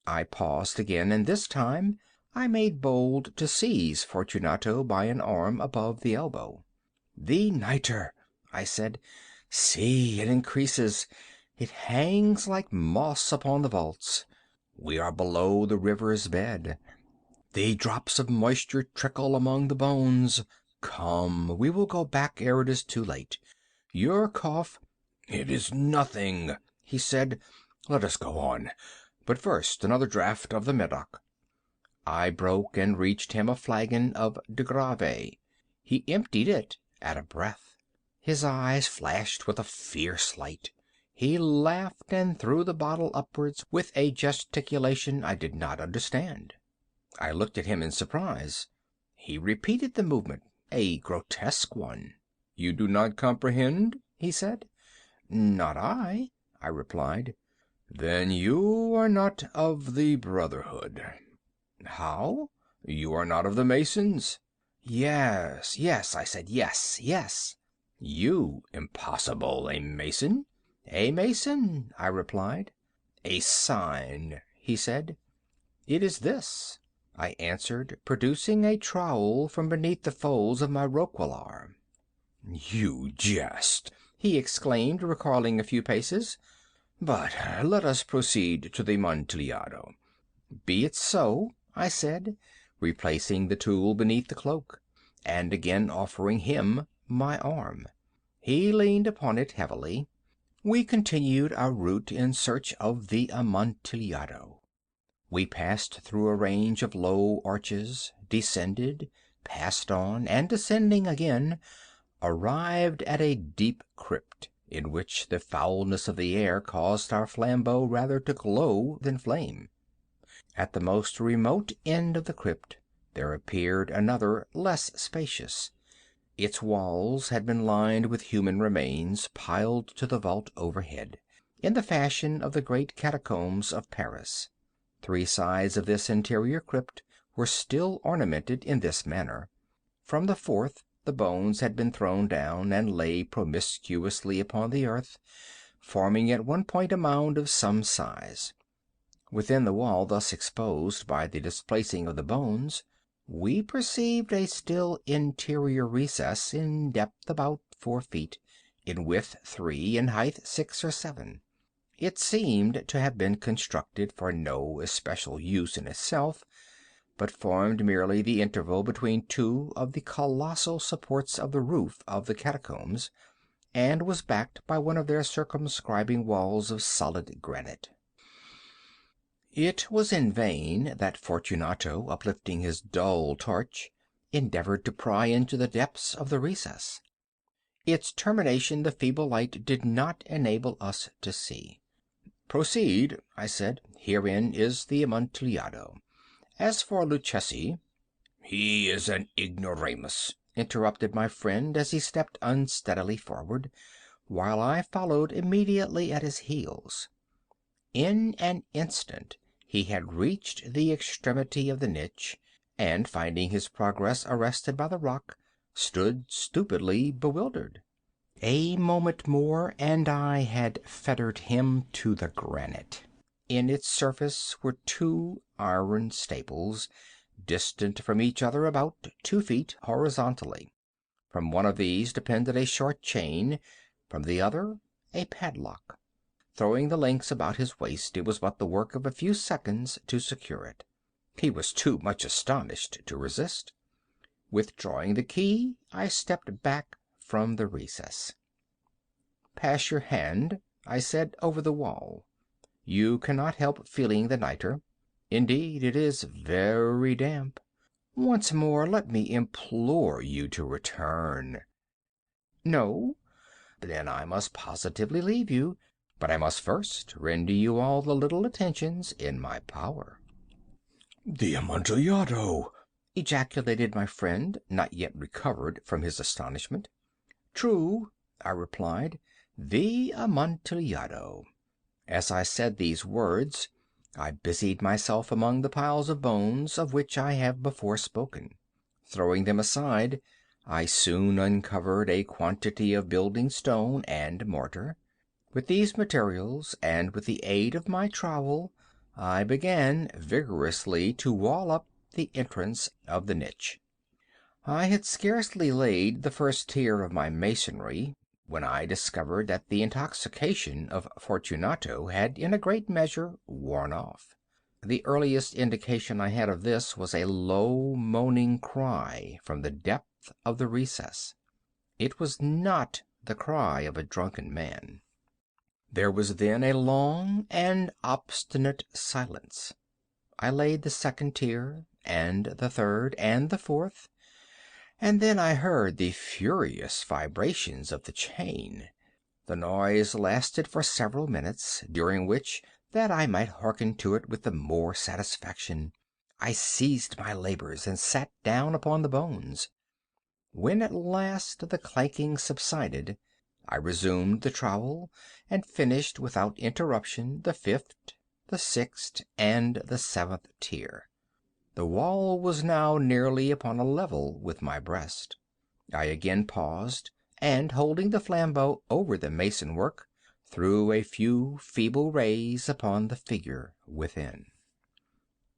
I paused again, and this time I made bold to seize Fortunato by an arm above the elbow. "The nitre," I said. "See, it increases. It hangs like moss upon the vaults. We are below the river's bed. The drops of moisture trickle among the bones. Come, we will go back ere it is too late. Your cough—" "It is nothing," he said. "Let us go on. But first another draught of the Medoc." I broke and reached him a flagon of de Grave. He emptied it at a breath. His eyes flashed with a fierce light. He laughed and threw the bottle upwards with a gesticulation I did not understand. I looked at him in surprise. He repeated the movement, a grotesque one. "You do not comprehend?" he said. "Not I," I replied. "Then you are not of the Brotherhood." "How?" "You are not of the Masons?" "Yes, yes," I said. "Yes, yes." "You? Impossible! A Mason?" "A Mason," I replied. "A sign," he said. "It is this," I answered, producing a trowel from beneath the folds of my roquelaire. "You jest!" he exclaimed, recoiling a few paces. "But let us proceed to the Amontillado." "Be it so," I said, replacing the tool beneath the cloak, and again offering him my arm. He leaned upon it heavily. We continued our route in search of the Amontillado. We passed through a range of low arches, descended, passed on, and descending again, arrived at a deep crypt, in which the foulness of the air caused our flambeau rather to glow than flame. At the most remote end of the crypt there appeared another less spacious. Its walls had been lined with human remains piled to the vault overhead, in the fashion of the great catacombs of Paris. 3 sides of this interior crypt were still ornamented in this manner. From the 4th the bones had been thrown down and lay promiscuously upon the earth, forming at one point a mound of some size. Within the wall thus exposed by the displacing of the bones, we perceived a still interior recess in depth about 4 feet, in width 3, in height 6 or 7. It seemed to have been constructed for no especial use in itself, but formed merely the interval between 2 of the colossal supports of the roof of the catacombs, and was backed by one of their circumscribing walls of solid granite. It was in vain that Fortunato, uplifting his dull torch, endeavored to pry into the depths of the recess. Its termination the feeble light did not enable us to see. "Proceed," I said. "Herein is the Amontillado. As for Luchesi—" "He is an ignoramus," interrupted my friend as he stepped unsteadily forward, while I followed immediately at his heels. In an instant he had reached the extremity of the niche, and finding his progress arrested by the rock, stood stupidly bewildered. A moment more and I had fettered him to the granite. In its surface were 2 iron staples, distant from each other about 2 feet horizontally. From one of these depended a short chain, from the other a padlock. Throwing the links about his waist, it was but the work of a few seconds to secure it. He was too much astonished to resist. Withdrawing the key, I stepped back from the recess. "Pass your hand," I said, "over the wall. You cannot help feeling the nitre. Indeed, it is very damp. Once more let me implore you to return." "No?" "Then I must positively leave you. But I must first render you all the little attentions in my power." "The Amontillado!" ejaculated my friend, not yet recovered from his astonishment. "True," I replied, "the Amontillado." As I said these words, I busied myself among the piles of bones of which I have before spoken. Throwing them aside, I soon uncovered a quantity of building stone and mortar. With these materials, and with the aid of my trowel, I began vigorously to wall up the entrance of the niche. I had scarcely laid the first tier of my masonry when I discovered that the intoxication of Fortunato had in a great measure worn off. The earliest indication I had of this was a low moaning cry from the depth of the recess. It was not the cry of a drunken man. There was then a long and obstinate silence. I laid the second tier, and the third, and the fourth, and then I heard the furious vibrations of the chain. The noise lasted for several minutes, during which, that I might hearken to it with the more satisfaction, I ceased my labors and sat down upon the bones. When at last the clanking subsided, I resumed the trowel and finished without interruption the 5th, the 6th, and the 7th tier. The wall was now nearly upon a level with my breast. I again paused, and holding the flambeau over the mason work, threw a few feeble rays upon the figure within.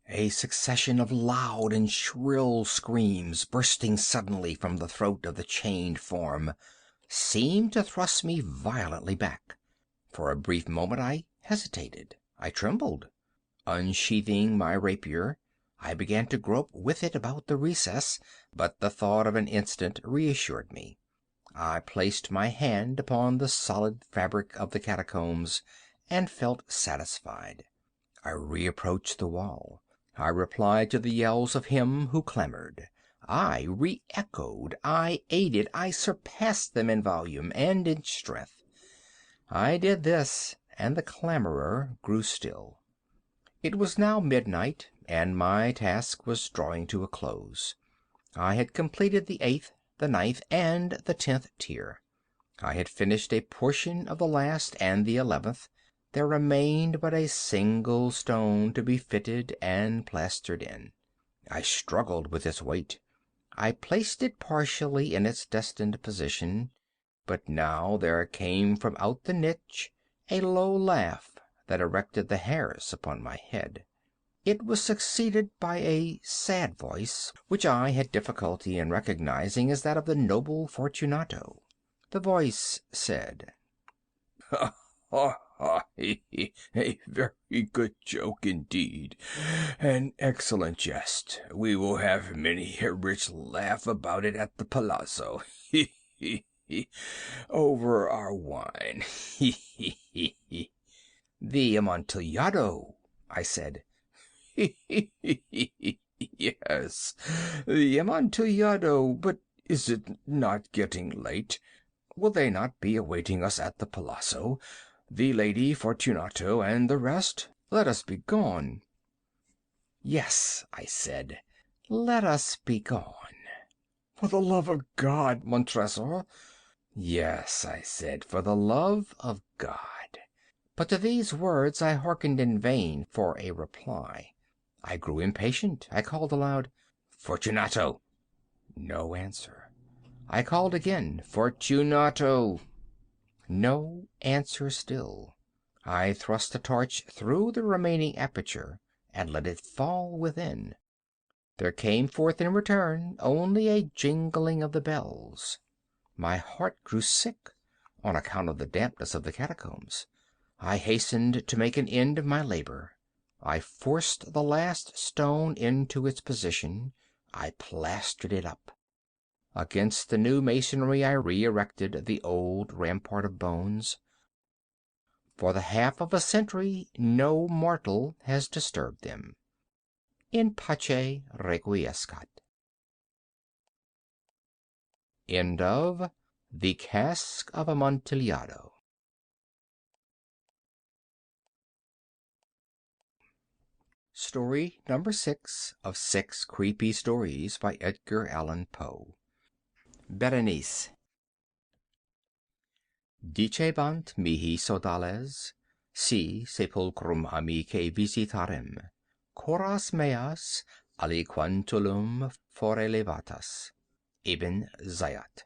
A succession of loud and shrill screams bursting suddenly from the throat of the chained form seemed to thrust me violently back. For a brief moment I hesitated. I trembled. Unsheathing my rapier, I began to grope with it about the recess, but the thought of an instant reassured me. I placed my hand upon the solid fabric of the catacombs and felt satisfied. I reapproached the wall. I replied to the yells of him who clamored. I re-echoed, I aided, I surpassed them in volume and in strength. I did this, and the clamorer grew still. It was now midnight, and my task was drawing to a close. I had completed the 8th, the 9th, and the 10th tier. I had finished a portion of the last and the 11th. There remained but a single stone to be fitted and plastered in. I struggled with its weight. I placed it partially in its destined position, but now there came from out the niche a low laugh that erected the hairs upon my head. It was succeeded by a sad voice, which I had difficulty in recognizing as that of the noble Fortunato. The voice said, "Ha, ha, ha, he, he, a very good joke indeed, an excellent jest. We will have many a rich laugh about it at the palazzo, he, he, he, over our wine, he, he, he, he." "The Amontillado," I said. "Yes, the Amontillado, but is it not getting late? Will they not be awaiting us at the palazzo, the Lady Fortunato and the rest? Let us be gone." "Yes," I said, "let us be gone." "For the love of God, Montressor." "Yes," I said, "for the love of God." But to these words I hearkened in vain for a reply. I grew impatient. I called aloud, "Fortunato!" No answer. I called again, "Fortunato!" No answer still. I thrust the torch through the remaining aperture and let it fall within. There came forth in return only a jingling of the bells. My heart grew sick on account of the dampness of the catacombs. I hastened to make an end of my labor. I forced the last stone into its position. I plastered it up. Against the new masonry I re-erected the old rampart of bones. For the half of a century no mortal has disturbed them. In pace requiescat. End of The Cask of Amantillado. Story number 6 of 6 creepy stories by Edgar Allan Poe. Berenice. Dicebant mihi sodales, si sepulchrum amicae visitarem, coras meas aliquantulum fore levatas. Ibn Zayat.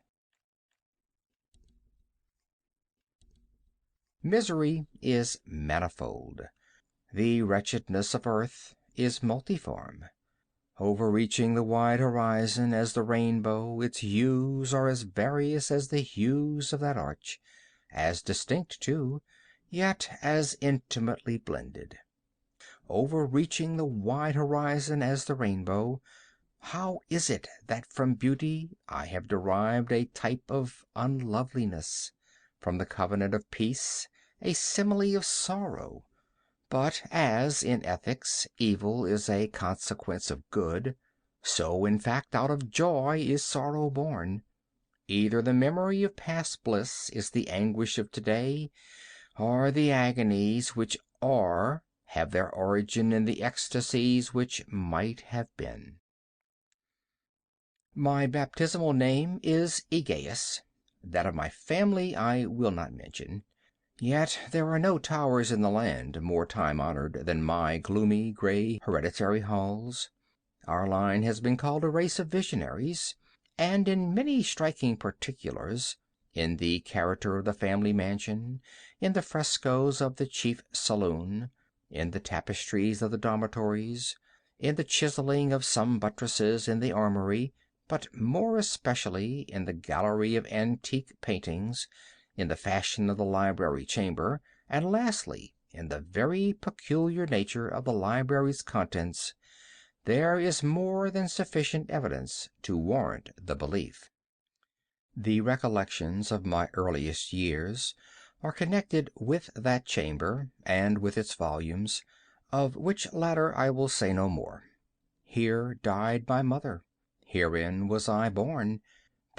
Misery is manifold. The wretchedness of earth is multiform. Overreaching the wide horizon as the rainbow, its hues are as various as the hues of that arch, as distinct too, yet as intimately blended. Overreaching the wide horizon as the rainbow, how is it that from beauty I have derived a type of unloveliness, from the covenant of peace a simile of sorrow? But as, in ethics, evil is a consequence of good, so in fact out of joy is sorrow born. Either the memory of past bliss is the anguish of today, or the agonies which are have their origin in the ecstasies which might have been. My baptismal name is Egaeus. That of my family I will not mention. Yet there are no towers in the land more time-honored than my gloomy, gray, hereditary halls. Our line has been called a race of visionaries, and in many striking particulars, in the character of the family mansion, in the frescoes of the chief saloon, in the tapestries of the dormitories, in the chiseling of some buttresses in the armory, but more especially in the gallery of antique paintings, in the fashion of the library chamber, and lastly, in the very peculiar nature of the library's contents, there is more than sufficient evidence to warrant the belief. The recollections of my earliest years are connected with that chamber, and with its volumes, of which latter I will say no more. Here died my mother. Herein was I born.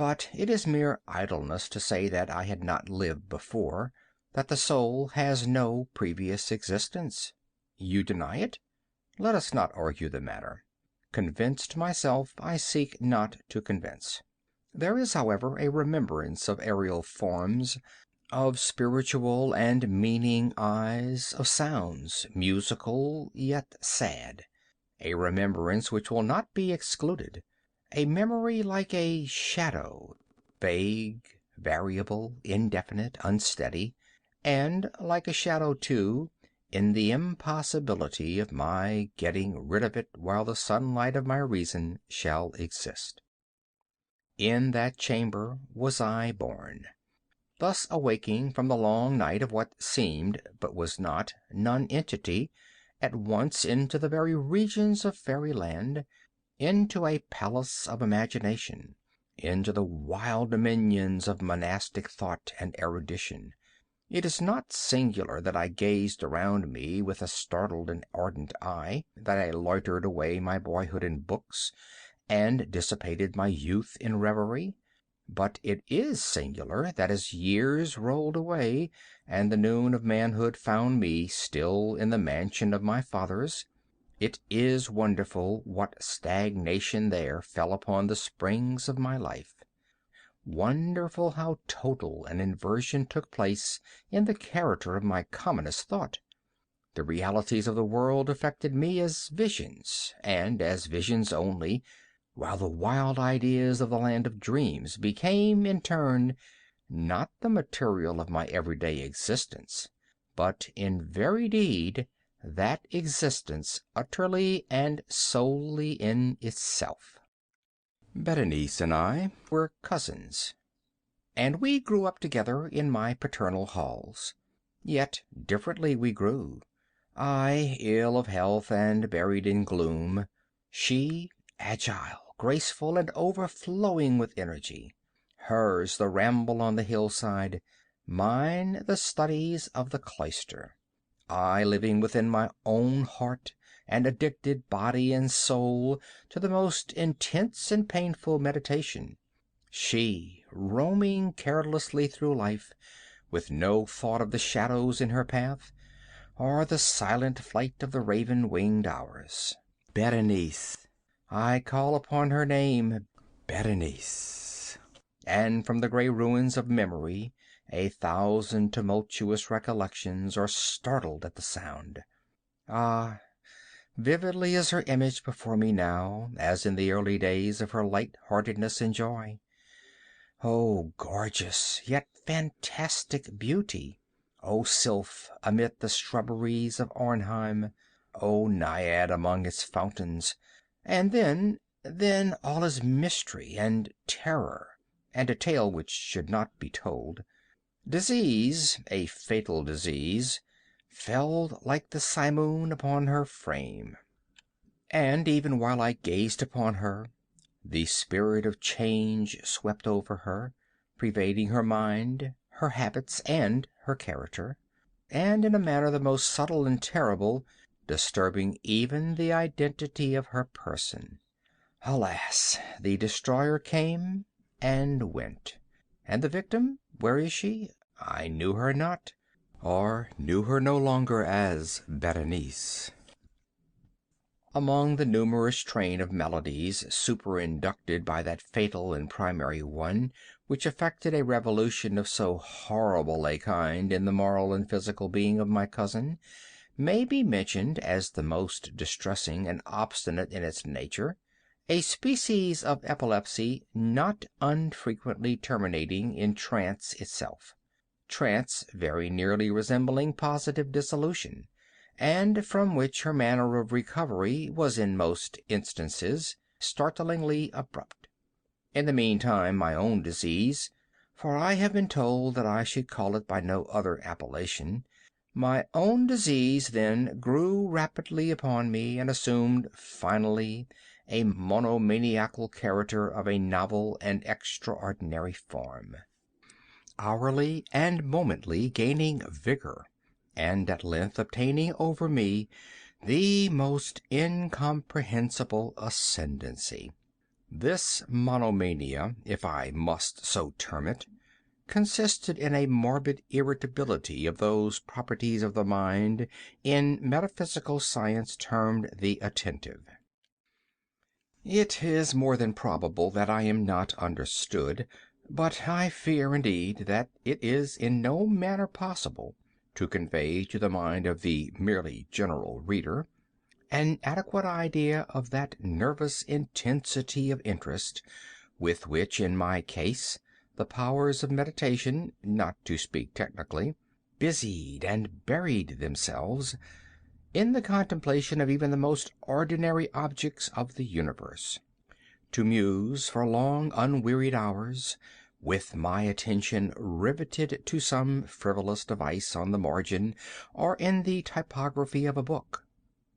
But it is mere idleness to say that I had not lived before, that the soul has no previous existence. You deny it? Let us not argue the matter. Convinced myself, I seek not to convince. There is, however, a remembrance of aerial forms, of spiritual and meaning eyes, of sounds, musical yet sad, a remembrance which will not be excluded, a memory like a shadow, vague, variable, indefinite, unsteady, and, like a shadow too, in the impossibility of my getting rid of it while the sunlight of my reason shall exist. In that chamber was I born, thus awaking from the long night of what seemed, but was not, nonentity, at once into the very regions of fairyland, into a palace of imagination, into the wild dominions of monastic thought and erudition. It is not singular that I gazed around me with a startled and ardent eye, that I loitered away my boyhood in books, and dissipated my youth in reverie. But it is singular that as years rolled away, and the noon of manhood found me still in the mansion of my fathers, it is wonderful what stagnation there fell upon the springs of my life. Wonderful how total an inversion took place in the character of my commonest thought. The realities of the world affected me as visions, and as visions only, while the wild ideas of the land of dreams became in turn not the material of my everyday existence, but in very deed that existence utterly and solely in itself. Berenice and I were cousins, and we grew up together in my paternal halls. Yet differently we grew. I, ill of health and buried in gloom; she, agile, graceful, and overflowing with energy. Hers the ramble on the hillside, mine the studies of the cloister. I living within my own heart, and addicted body and soul to the most intense and painful meditation; she roaming carelessly through life, with no thought of the shadows in her path, or the silent flight of the raven-winged hours. Berenice! I call upon her name, Berenice, and from the grey ruins of memory a thousand tumultuous recollections are startled at the sound. Ah, vividly is her image before me now, as in the early days of her light-heartedness and joy. O gorgeous yet fantastic beauty! O sylph amid the shrubberies of Arnheim! O naiad among its fountains! And then all is mystery and terror, and a tale which should not be told. Disease, a fatal disease, fell like the simoon upon her frame. And even while I gazed upon her, the spirit of change swept over her, pervading her mind, her habits, and her character, and in a manner the most subtle and terrible, disturbing even the identity of her person. Alas, the destroyer came and went. And the victim, where is she? I knew her not, or knew her no longer as Berenice. Among the numerous train of maladies superinducted by that fatal and primary one, which effected a revolution of so horrible a kind in the moral and physical being of my cousin, may be mentioned as the most distressing and obstinate in its nature, a species of epilepsy not unfrequently terminating in trance itself, trance very nearly resembling positive dissolution, and from which her manner of recovery was in most instances startlingly abrupt. In the meantime my own disease, for I have been told that I should call it by no other appellation, my own disease then grew rapidly upon me, and assumed finally a monomaniacal character of a novel and extraordinary form, hourly and momently gaining vigor, and at length obtaining over me the most incomprehensible ascendancy. This monomania, if I must so term it, consisted in a morbid irritability of those properties of the mind in metaphysical science termed the attentive. It is more than probable that I am not understood, but I fear indeed that it is in no manner possible to convey to the mind of the merely general reader an adequate idea of that nervous intensity of interest with which, in my case, the powers of meditation, not to speak technically, busied and buried themselves in the contemplation of even the most ordinary objects of the universe. To muse for long unwearied hours, with my attention riveted to some frivolous device on the margin or in the typography of a book.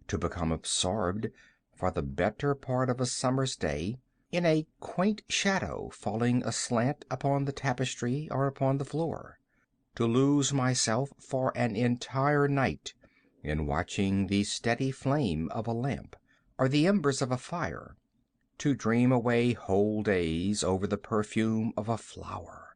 To become absorbed, for the better part of a summer's day, in a quaint shadow falling aslant upon the tapestry or upon the floor. To lose myself for an entire night in watching the steady flame of a lamp or the embers of a fire. To dream away whole days over the perfume of a flower.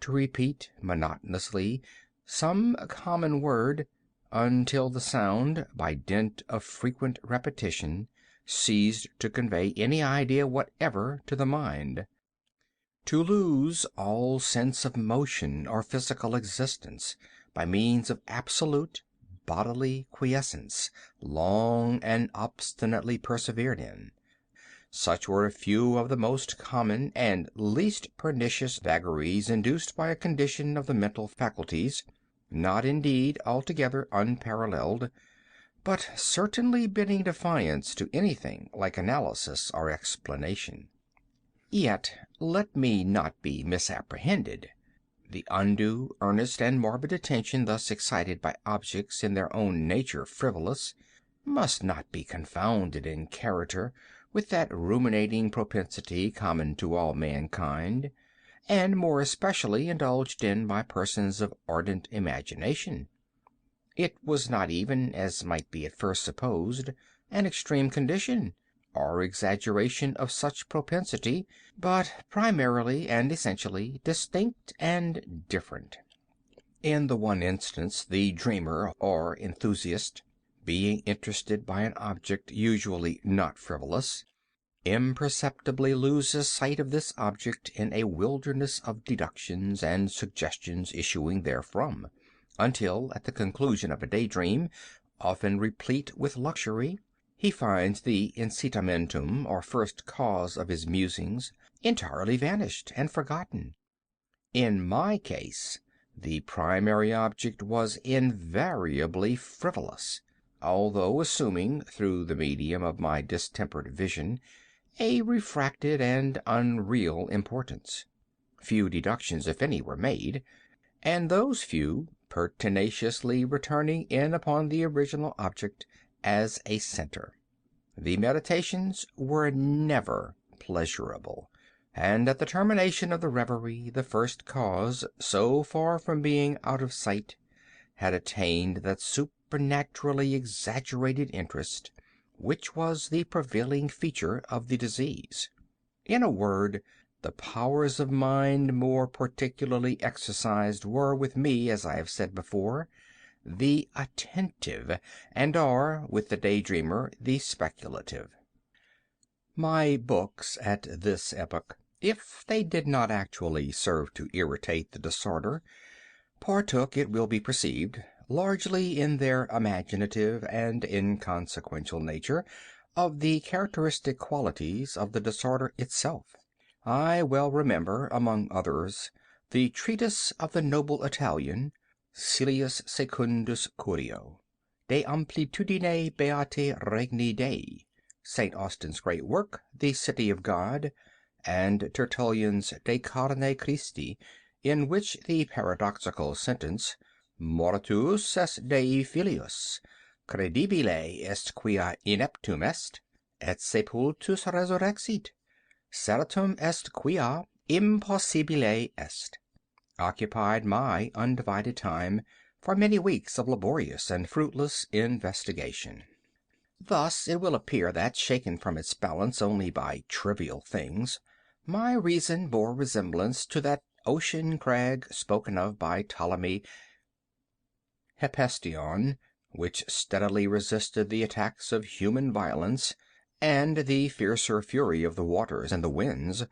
To repeat monotonously some common word until the sound, by dint of frequent repetition, ceased to convey any idea whatever to the mind. To lose all sense of motion or physical existence by means of absolute bodily quiescence, long and obstinately persevered in. Such were a few of the most common and least pernicious vagaries induced by a condition of the mental faculties, not indeed altogether unparalleled, but certainly bidding defiance to anything like analysis or explanation. Yet let me not be misapprehended. The undue, earnest, and morbid attention thus excited by objects in their own nature frivolous, must not be confounded in character with that ruminating propensity common to all mankind, and more especially indulged in by persons of ardent imagination. It was not even, as might be at first supposed, an extreme condition or exaggeration of such propensity, but primarily and essentially distinct and different. In the one instance, the dreamer or enthusiast, being interested by an object usually not frivolous, imperceptibly loses sight of this object in a wilderness of deductions and suggestions issuing therefrom, until at the conclusion of a daydream, often replete with luxury, he finds the incitamentum or first cause of his musings entirely vanished and forgotten. In my case, the primary object was invariably frivolous, although assuming, through the medium of my distempered vision, a refracted and unreal importance. Few deductions, if any, were made, and those few pertinaciously returning in upon the original object as a centre. The meditations were never pleasurable, and at the termination of the reverie the first cause, so far from being out of sight, had attained that supernaturally exaggerated interest which was the prevailing feature of the disease. In a word, the powers of mind more particularly exercised were with me, as I have said before, the attentive, and are, with the daydreamer, the speculative. My books at this epoch, if they did not actually serve to irritate the disorder, partook, it will be perceived, largely in their imaginative and inconsequential nature of the characteristic qualities of the disorder itself. I well remember, among others, the treatise of the noble Italian, Silius Secundus Curio, De Amplitudine Beati Regni Dei, St. Austin's great work, The City of God, and Tertullian's De Carne Christi, in which the paradoxical sentence, Mortus est Dei filius, credibile est quia ineptum est, et sepultus resurrexit. Ceratum est quia impossibile est. Occupied my undivided time for many weeks of laborious and fruitless investigation. Thus it will appear that, shaken from its balance only by trivial things, my reason bore resemblance to that ocean crag spoken of by Ptolemy Hephaestion, which steadily resisted the attacks of human violence, and the fiercer fury of the waters and the winds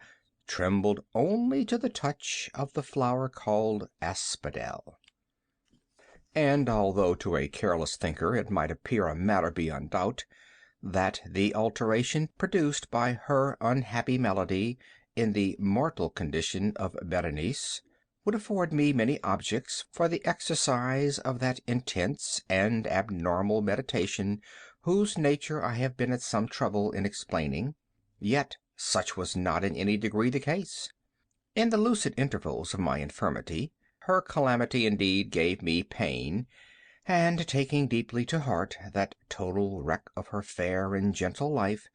trembled only to the touch of the flower called asphodel. And although to a careless thinker it might appear a matter beyond doubt that the alteration produced by her unhappy malady in the mortal condition of Berenice would afford me many objects for the exercise of that intense and abnormal meditation whose nature I have been at some trouble in explaining, yet such was not in any degree the case. In the lucid intervals of my infirmity, her calamity indeed gave me pain, and taking deeply to heart that total wreck of her fair and gentle life,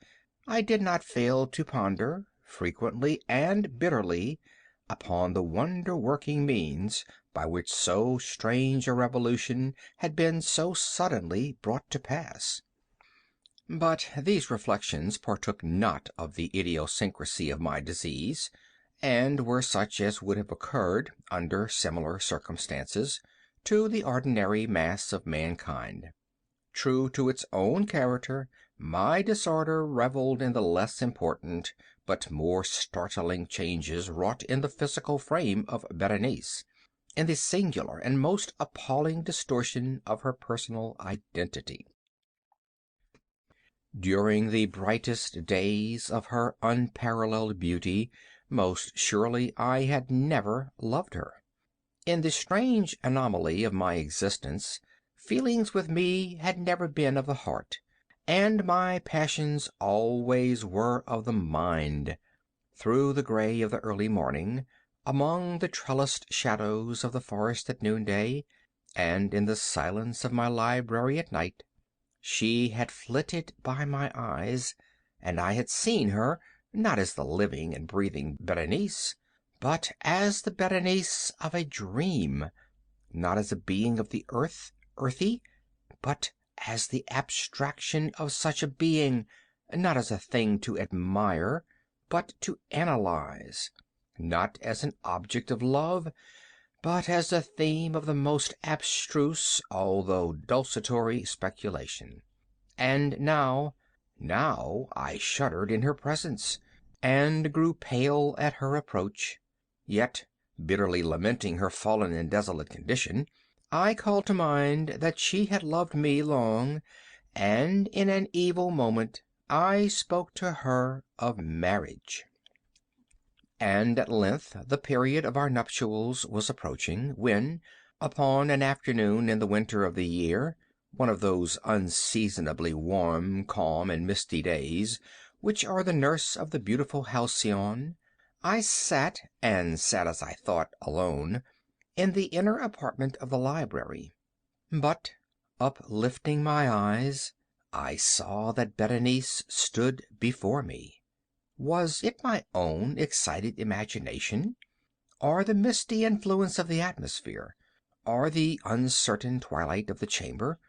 I did not fail to ponder, frequently and bitterly, upon the wonder-working means by which so strange a revolution had been so suddenly brought to pass. But these reflections partook not of the idiosyncrasy of my disease, and were such as would have occurred, under similar circumstances, to the ordinary mass of mankind. True to its own character, my disorder revelled in the less important but more startling changes wrought in the physical frame of Berenice, in the singular and most appalling distortion of her personal identity. During the brightest days of her unparalleled beauty, most surely I had never loved her. In the strange anomaly of my existence, feelings with me had never been of the heart, and my passions always were of the mind. Through the gray of the early morning, among the trellised shadows of the forest at noonday, and in the silence of my library at night, she had flitted by my eyes, and I had seen her, not as the living and breathing Berenice, but as the Berenice of a dream, not as a being of the earth, earthy, but as the abstraction of such a being, not as a thing to admire, but to analyze, not as an object of love, but as the theme of the most abstruse, although desultory speculation. And now I shuddered in her presence, and grew pale at her approach. Yet, bitterly lamenting her fallen and desolate condition, I called to mind that she had loved me long, and in an evil moment I spoke to her of marriage. And at length the period of our nuptials was approaching, when, upon an afternoon in the winter of the year, one of those unseasonably warm, calm, and misty days which are the nurse of the beautiful halcyon, I sat, and sat as I thought alone, in the inner apartment of the library. But, uplifting my eyes, I saw that Berenice stood before me. Was it my own excited imagination, or the misty influence of the atmosphere, or the uncertain twilight of the chamber,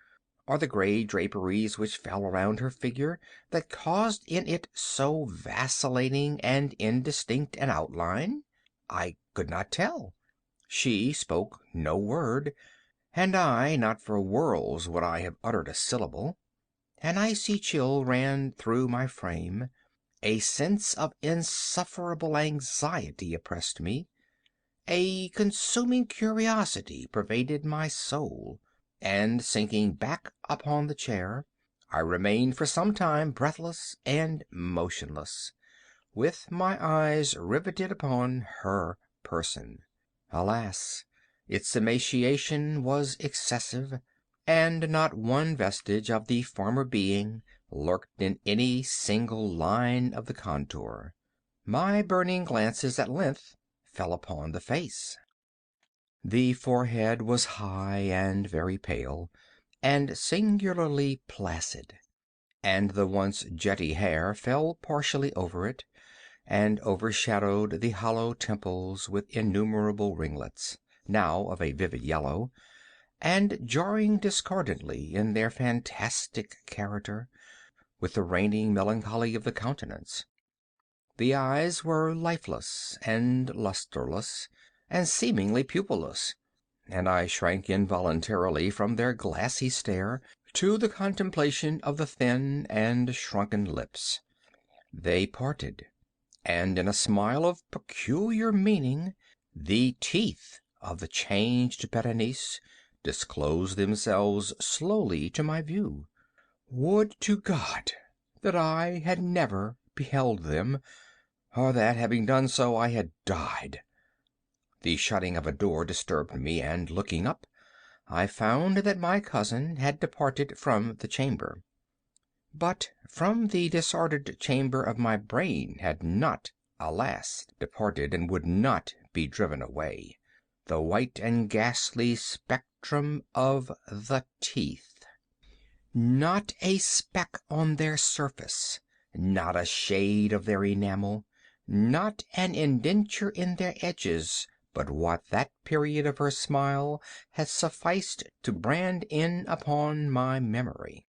or the gray draperies which fell around her figure, that caused in it so vacillating and indistinct an outline? I could not tell. She spoke no word, and I, not for worlds would I have uttered a syllable. An icy chill ran through my frame. A sense of insufferable anxiety oppressed me. A consuming curiosity pervaded my soul, and sinking back upon the chair, I remained for some time breathless and motionless, with my eyes riveted upon her person. Alas, its emaciation was excessive, and not one vestige of the former being lurked in any single line of the contour. My burning glances at length fell upon the face. The forehead was high and very pale, and singularly placid, and the once jetty hair fell partially over it, and overshadowed the hollow temples with innumerable ringlets, now of a vivid yellow, and jarring discordantly in their fantastic character with the reigning melancholy of the countenance. The eyes were lifeless and lustreless, and seemingly pupilless, and I shrank involuntarily from their glassy stare to the contemplation of the thin and shrunken lips. They parted, and in a smile of peculiar meaning, the teeth of the changed Berenice disclosed themselves slowly to my view. Would to God that I had never beheld them, or that, having done so, I had died. The shutting of a door disturbed me, and looking up, I found that my cousin had departed from the chamber. But from the disordered chamber of my brain had not, alas, departed, and would not be driven away, the white and ghastly spectrum of the teeth. Not a speck on their surface, not a shade of their enamel, not an indenture in their edges, but what that period of her smile had sufficed to brand in upon my memory.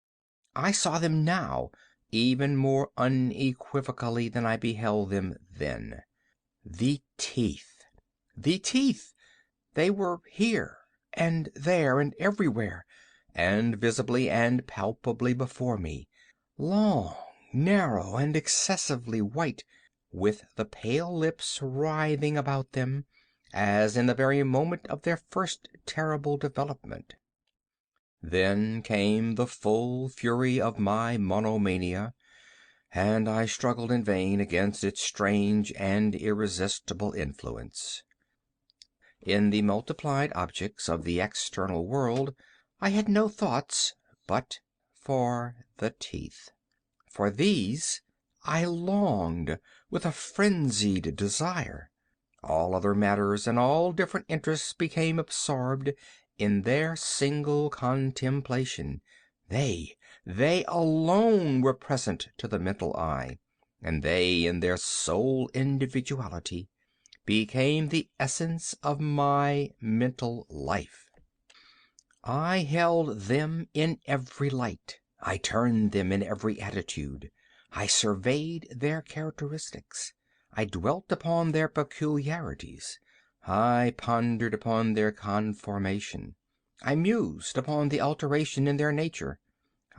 I saw them now even more unequivocally than I beheld them then. The teeth! The teeth! They were here, and there, and everywhere, and visibly and palpably before me, long, narrow, and excessively white, with the pale lips writhing about them, as in the very moment of their first terrible development. Then came the full fury of my monomania, and I struggled in vain against its strange and irresistible influence. In the multiplied objects of the external world I had no thoughts but for the teeth. For these I longed with a frenzied desire. All other matters and all different interests became absorbed in their single contemplation. They alone were present to the mental eye, and they, in their sole individuality, became the essence of my mental life. I held them in every light, I turned them in every attitude, I surveyed their characteristics, I dwelt upon their peculiarities, I pondered upon their conformation, I mused upon the alteration in their nature,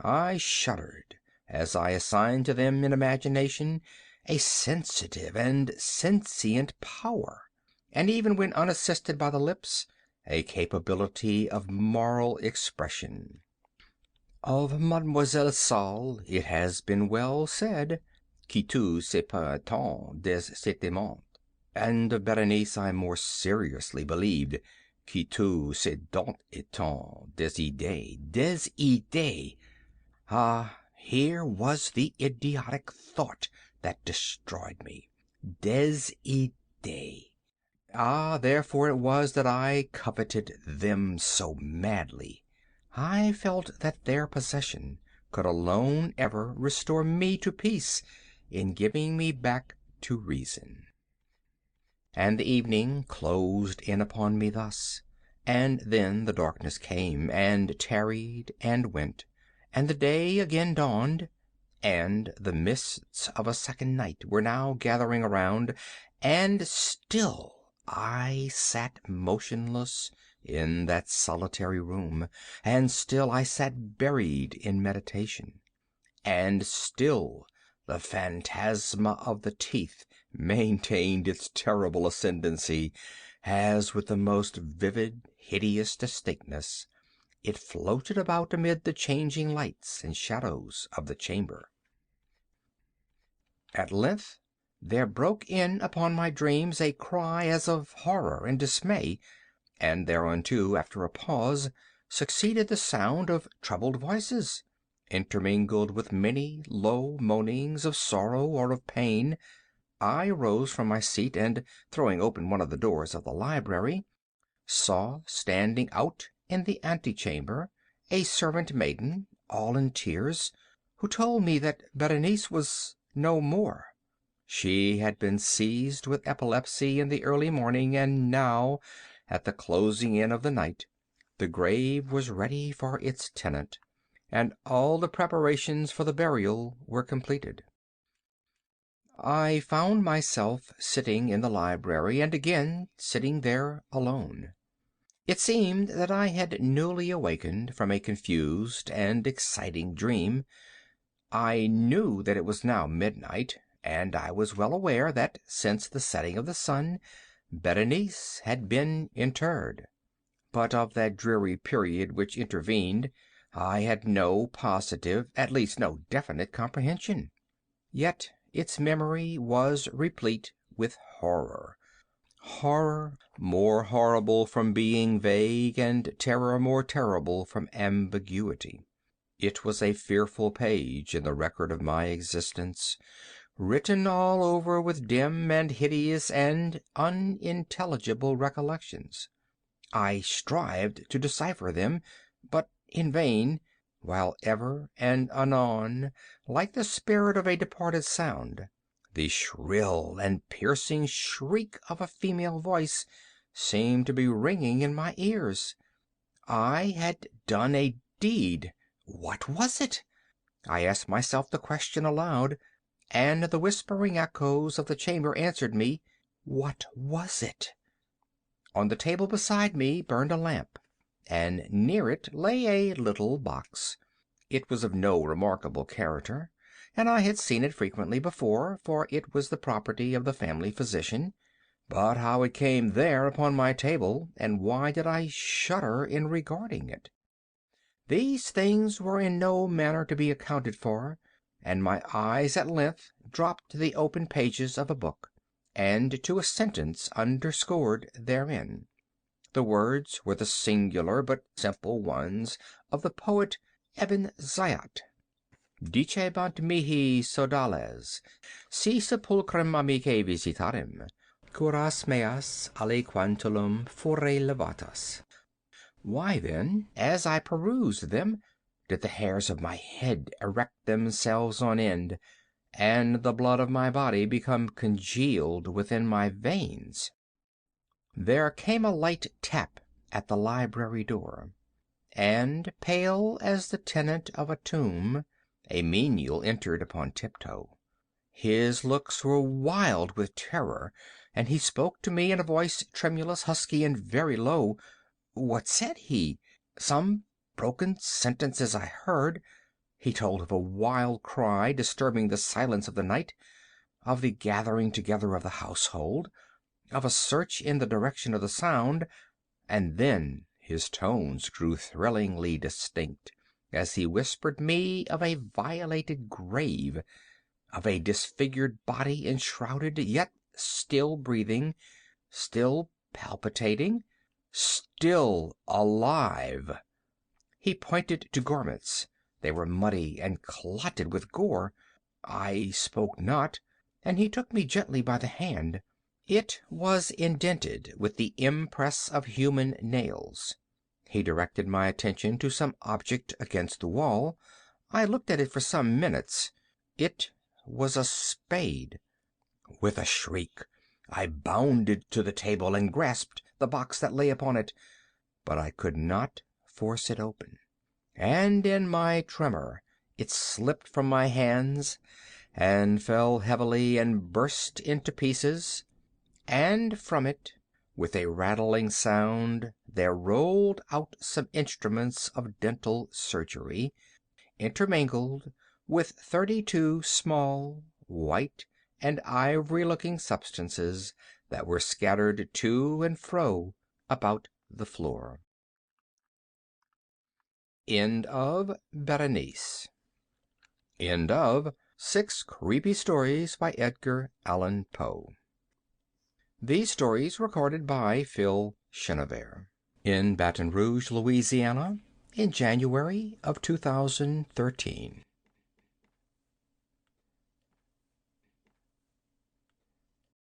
I shuddered as I assigned to them in imagination a sensitive and sentient power, and even when unassisted by the lips, a capability of moral expression. Of Mademoiselle Salle it has been well said, qui tout c'est pas tant des sentiments, and of Berenice I more seriously believed, qui tout c'est donc étant des idées, des idées. Ah, here was the idiotic thought that destroyed me. Des idées. Ah, therefore it was that I coveted them so madly. I felt that their possession could alone ever restore me to peace in giving me back to reason. And the evening closed in upon me thus, and then the darkness came, and tarried, and went, and the day again dawned, and the mists of a second night were now gathering around, and still I sat motionless in that solitary room, and still I sat buried in meditation, and still the phantasma of the teeth maintained its terrible ascendancy, as with the most vivid, hideous distinctness it floated about amid the changing lights and shadows of the chamber. At length there broke in upon my dreams a cry as of horror and dismay, and thereunto, after a pause, succeeded the sound of troubled voices, intermingled with many low moanings of sorrow or of pain. I arose from my seat, and, throwing open one of the doors of the library, saw standing out in the antechamber a servant maiden, all in tears, who told me that Berenice was no more. She had been seized with epilepsy in the early morning, and now, at the closing in of the night, the grave was ready for its tenant, and all the preparations for the burial were completed. I found myself sitting in the library, and again sitting there alone. It seemed that I had newly awakened from a confused and exciting dream. I knew that it was now midnight, and I was well aware that, since the setting of the sun, Berenice had been interred. But of that dreary period which intervened I had no positive, at least no definite comprehension. Yet its memory was replete with horror. Horror more horrible from being vague, and terror more terrible from ambiguity. It was a fearful page in the record of my existence, written all over with dim and hideous and unintelligible recollections. I strived to decipher them, but in vain, while ever and anon, like the spirit of a departed sound, the shrill and piercing shriek of a female voice seemed to be ringing in my ears. I had done a deed. What was it? I asked myself the question aloud, and the whispering echoes of the chamber answered me. What was it? On the table beside me burned a lamp, and near it lay a little box. It was of no remarkable character, and I had seen it frequently before, for it was the property of the family physician. But how it came there upon my table, and why did I shudder in regarding it? These things were in no manner to be accounted for, and my eyes at length dropped to the open pages of a book, and to a sentence underscored therein. The words were the singular but simple ones of the poet Ibn Zayat. Dicebant mihi sodales, si sepulcrum amicae visitarem, curas meas aliquantulum fore levatas. Why, then, as I perused them, did the hairs of my head erect themselves on end, and the blood of my body become congealed within my veins? There came a light tap at the library door, and, pale as the tenant of a tomb, a menial entered upon tiptoe. His looks were wild with terror, and he spoke to me in a voice tremulous, husky, and very low. What said he? Some broken sentences I heard. He told of a wild cry disturbing the silence of the night, of the gathering together of the household, of a search in the direction of the sound, and then his tones grew thrillingly distinct as he whispered me of a violated grave, of a disfigured body enshrouded, yet still breathing, still palpitating, still alive. He pointed to garments. They were muddy and clotted with gore. I spoke not, and he took me gently by the hand. It was indented with the impress of human nails. He directed my attention to some object against the wall. I looked at it for some minutes. It was a spade. With a shriek, I bounded to the table and grasped the box that lay upon it, but I could not force it open, and in my tremor it slipped from my hands and fell heavily and burst into pieces, and from it, with a rattling sound, there rolled out some instruments of dental surgery, intermingled with 32 small, white, and ivory-looking substances that were scattered to and fro about the floor. End of Berenice. End of 6 Creepy Stories by Edgar Allan Poe. These stories recorded by Phil Chenevert in Baton Rouge, Louisiana, in January of 2013.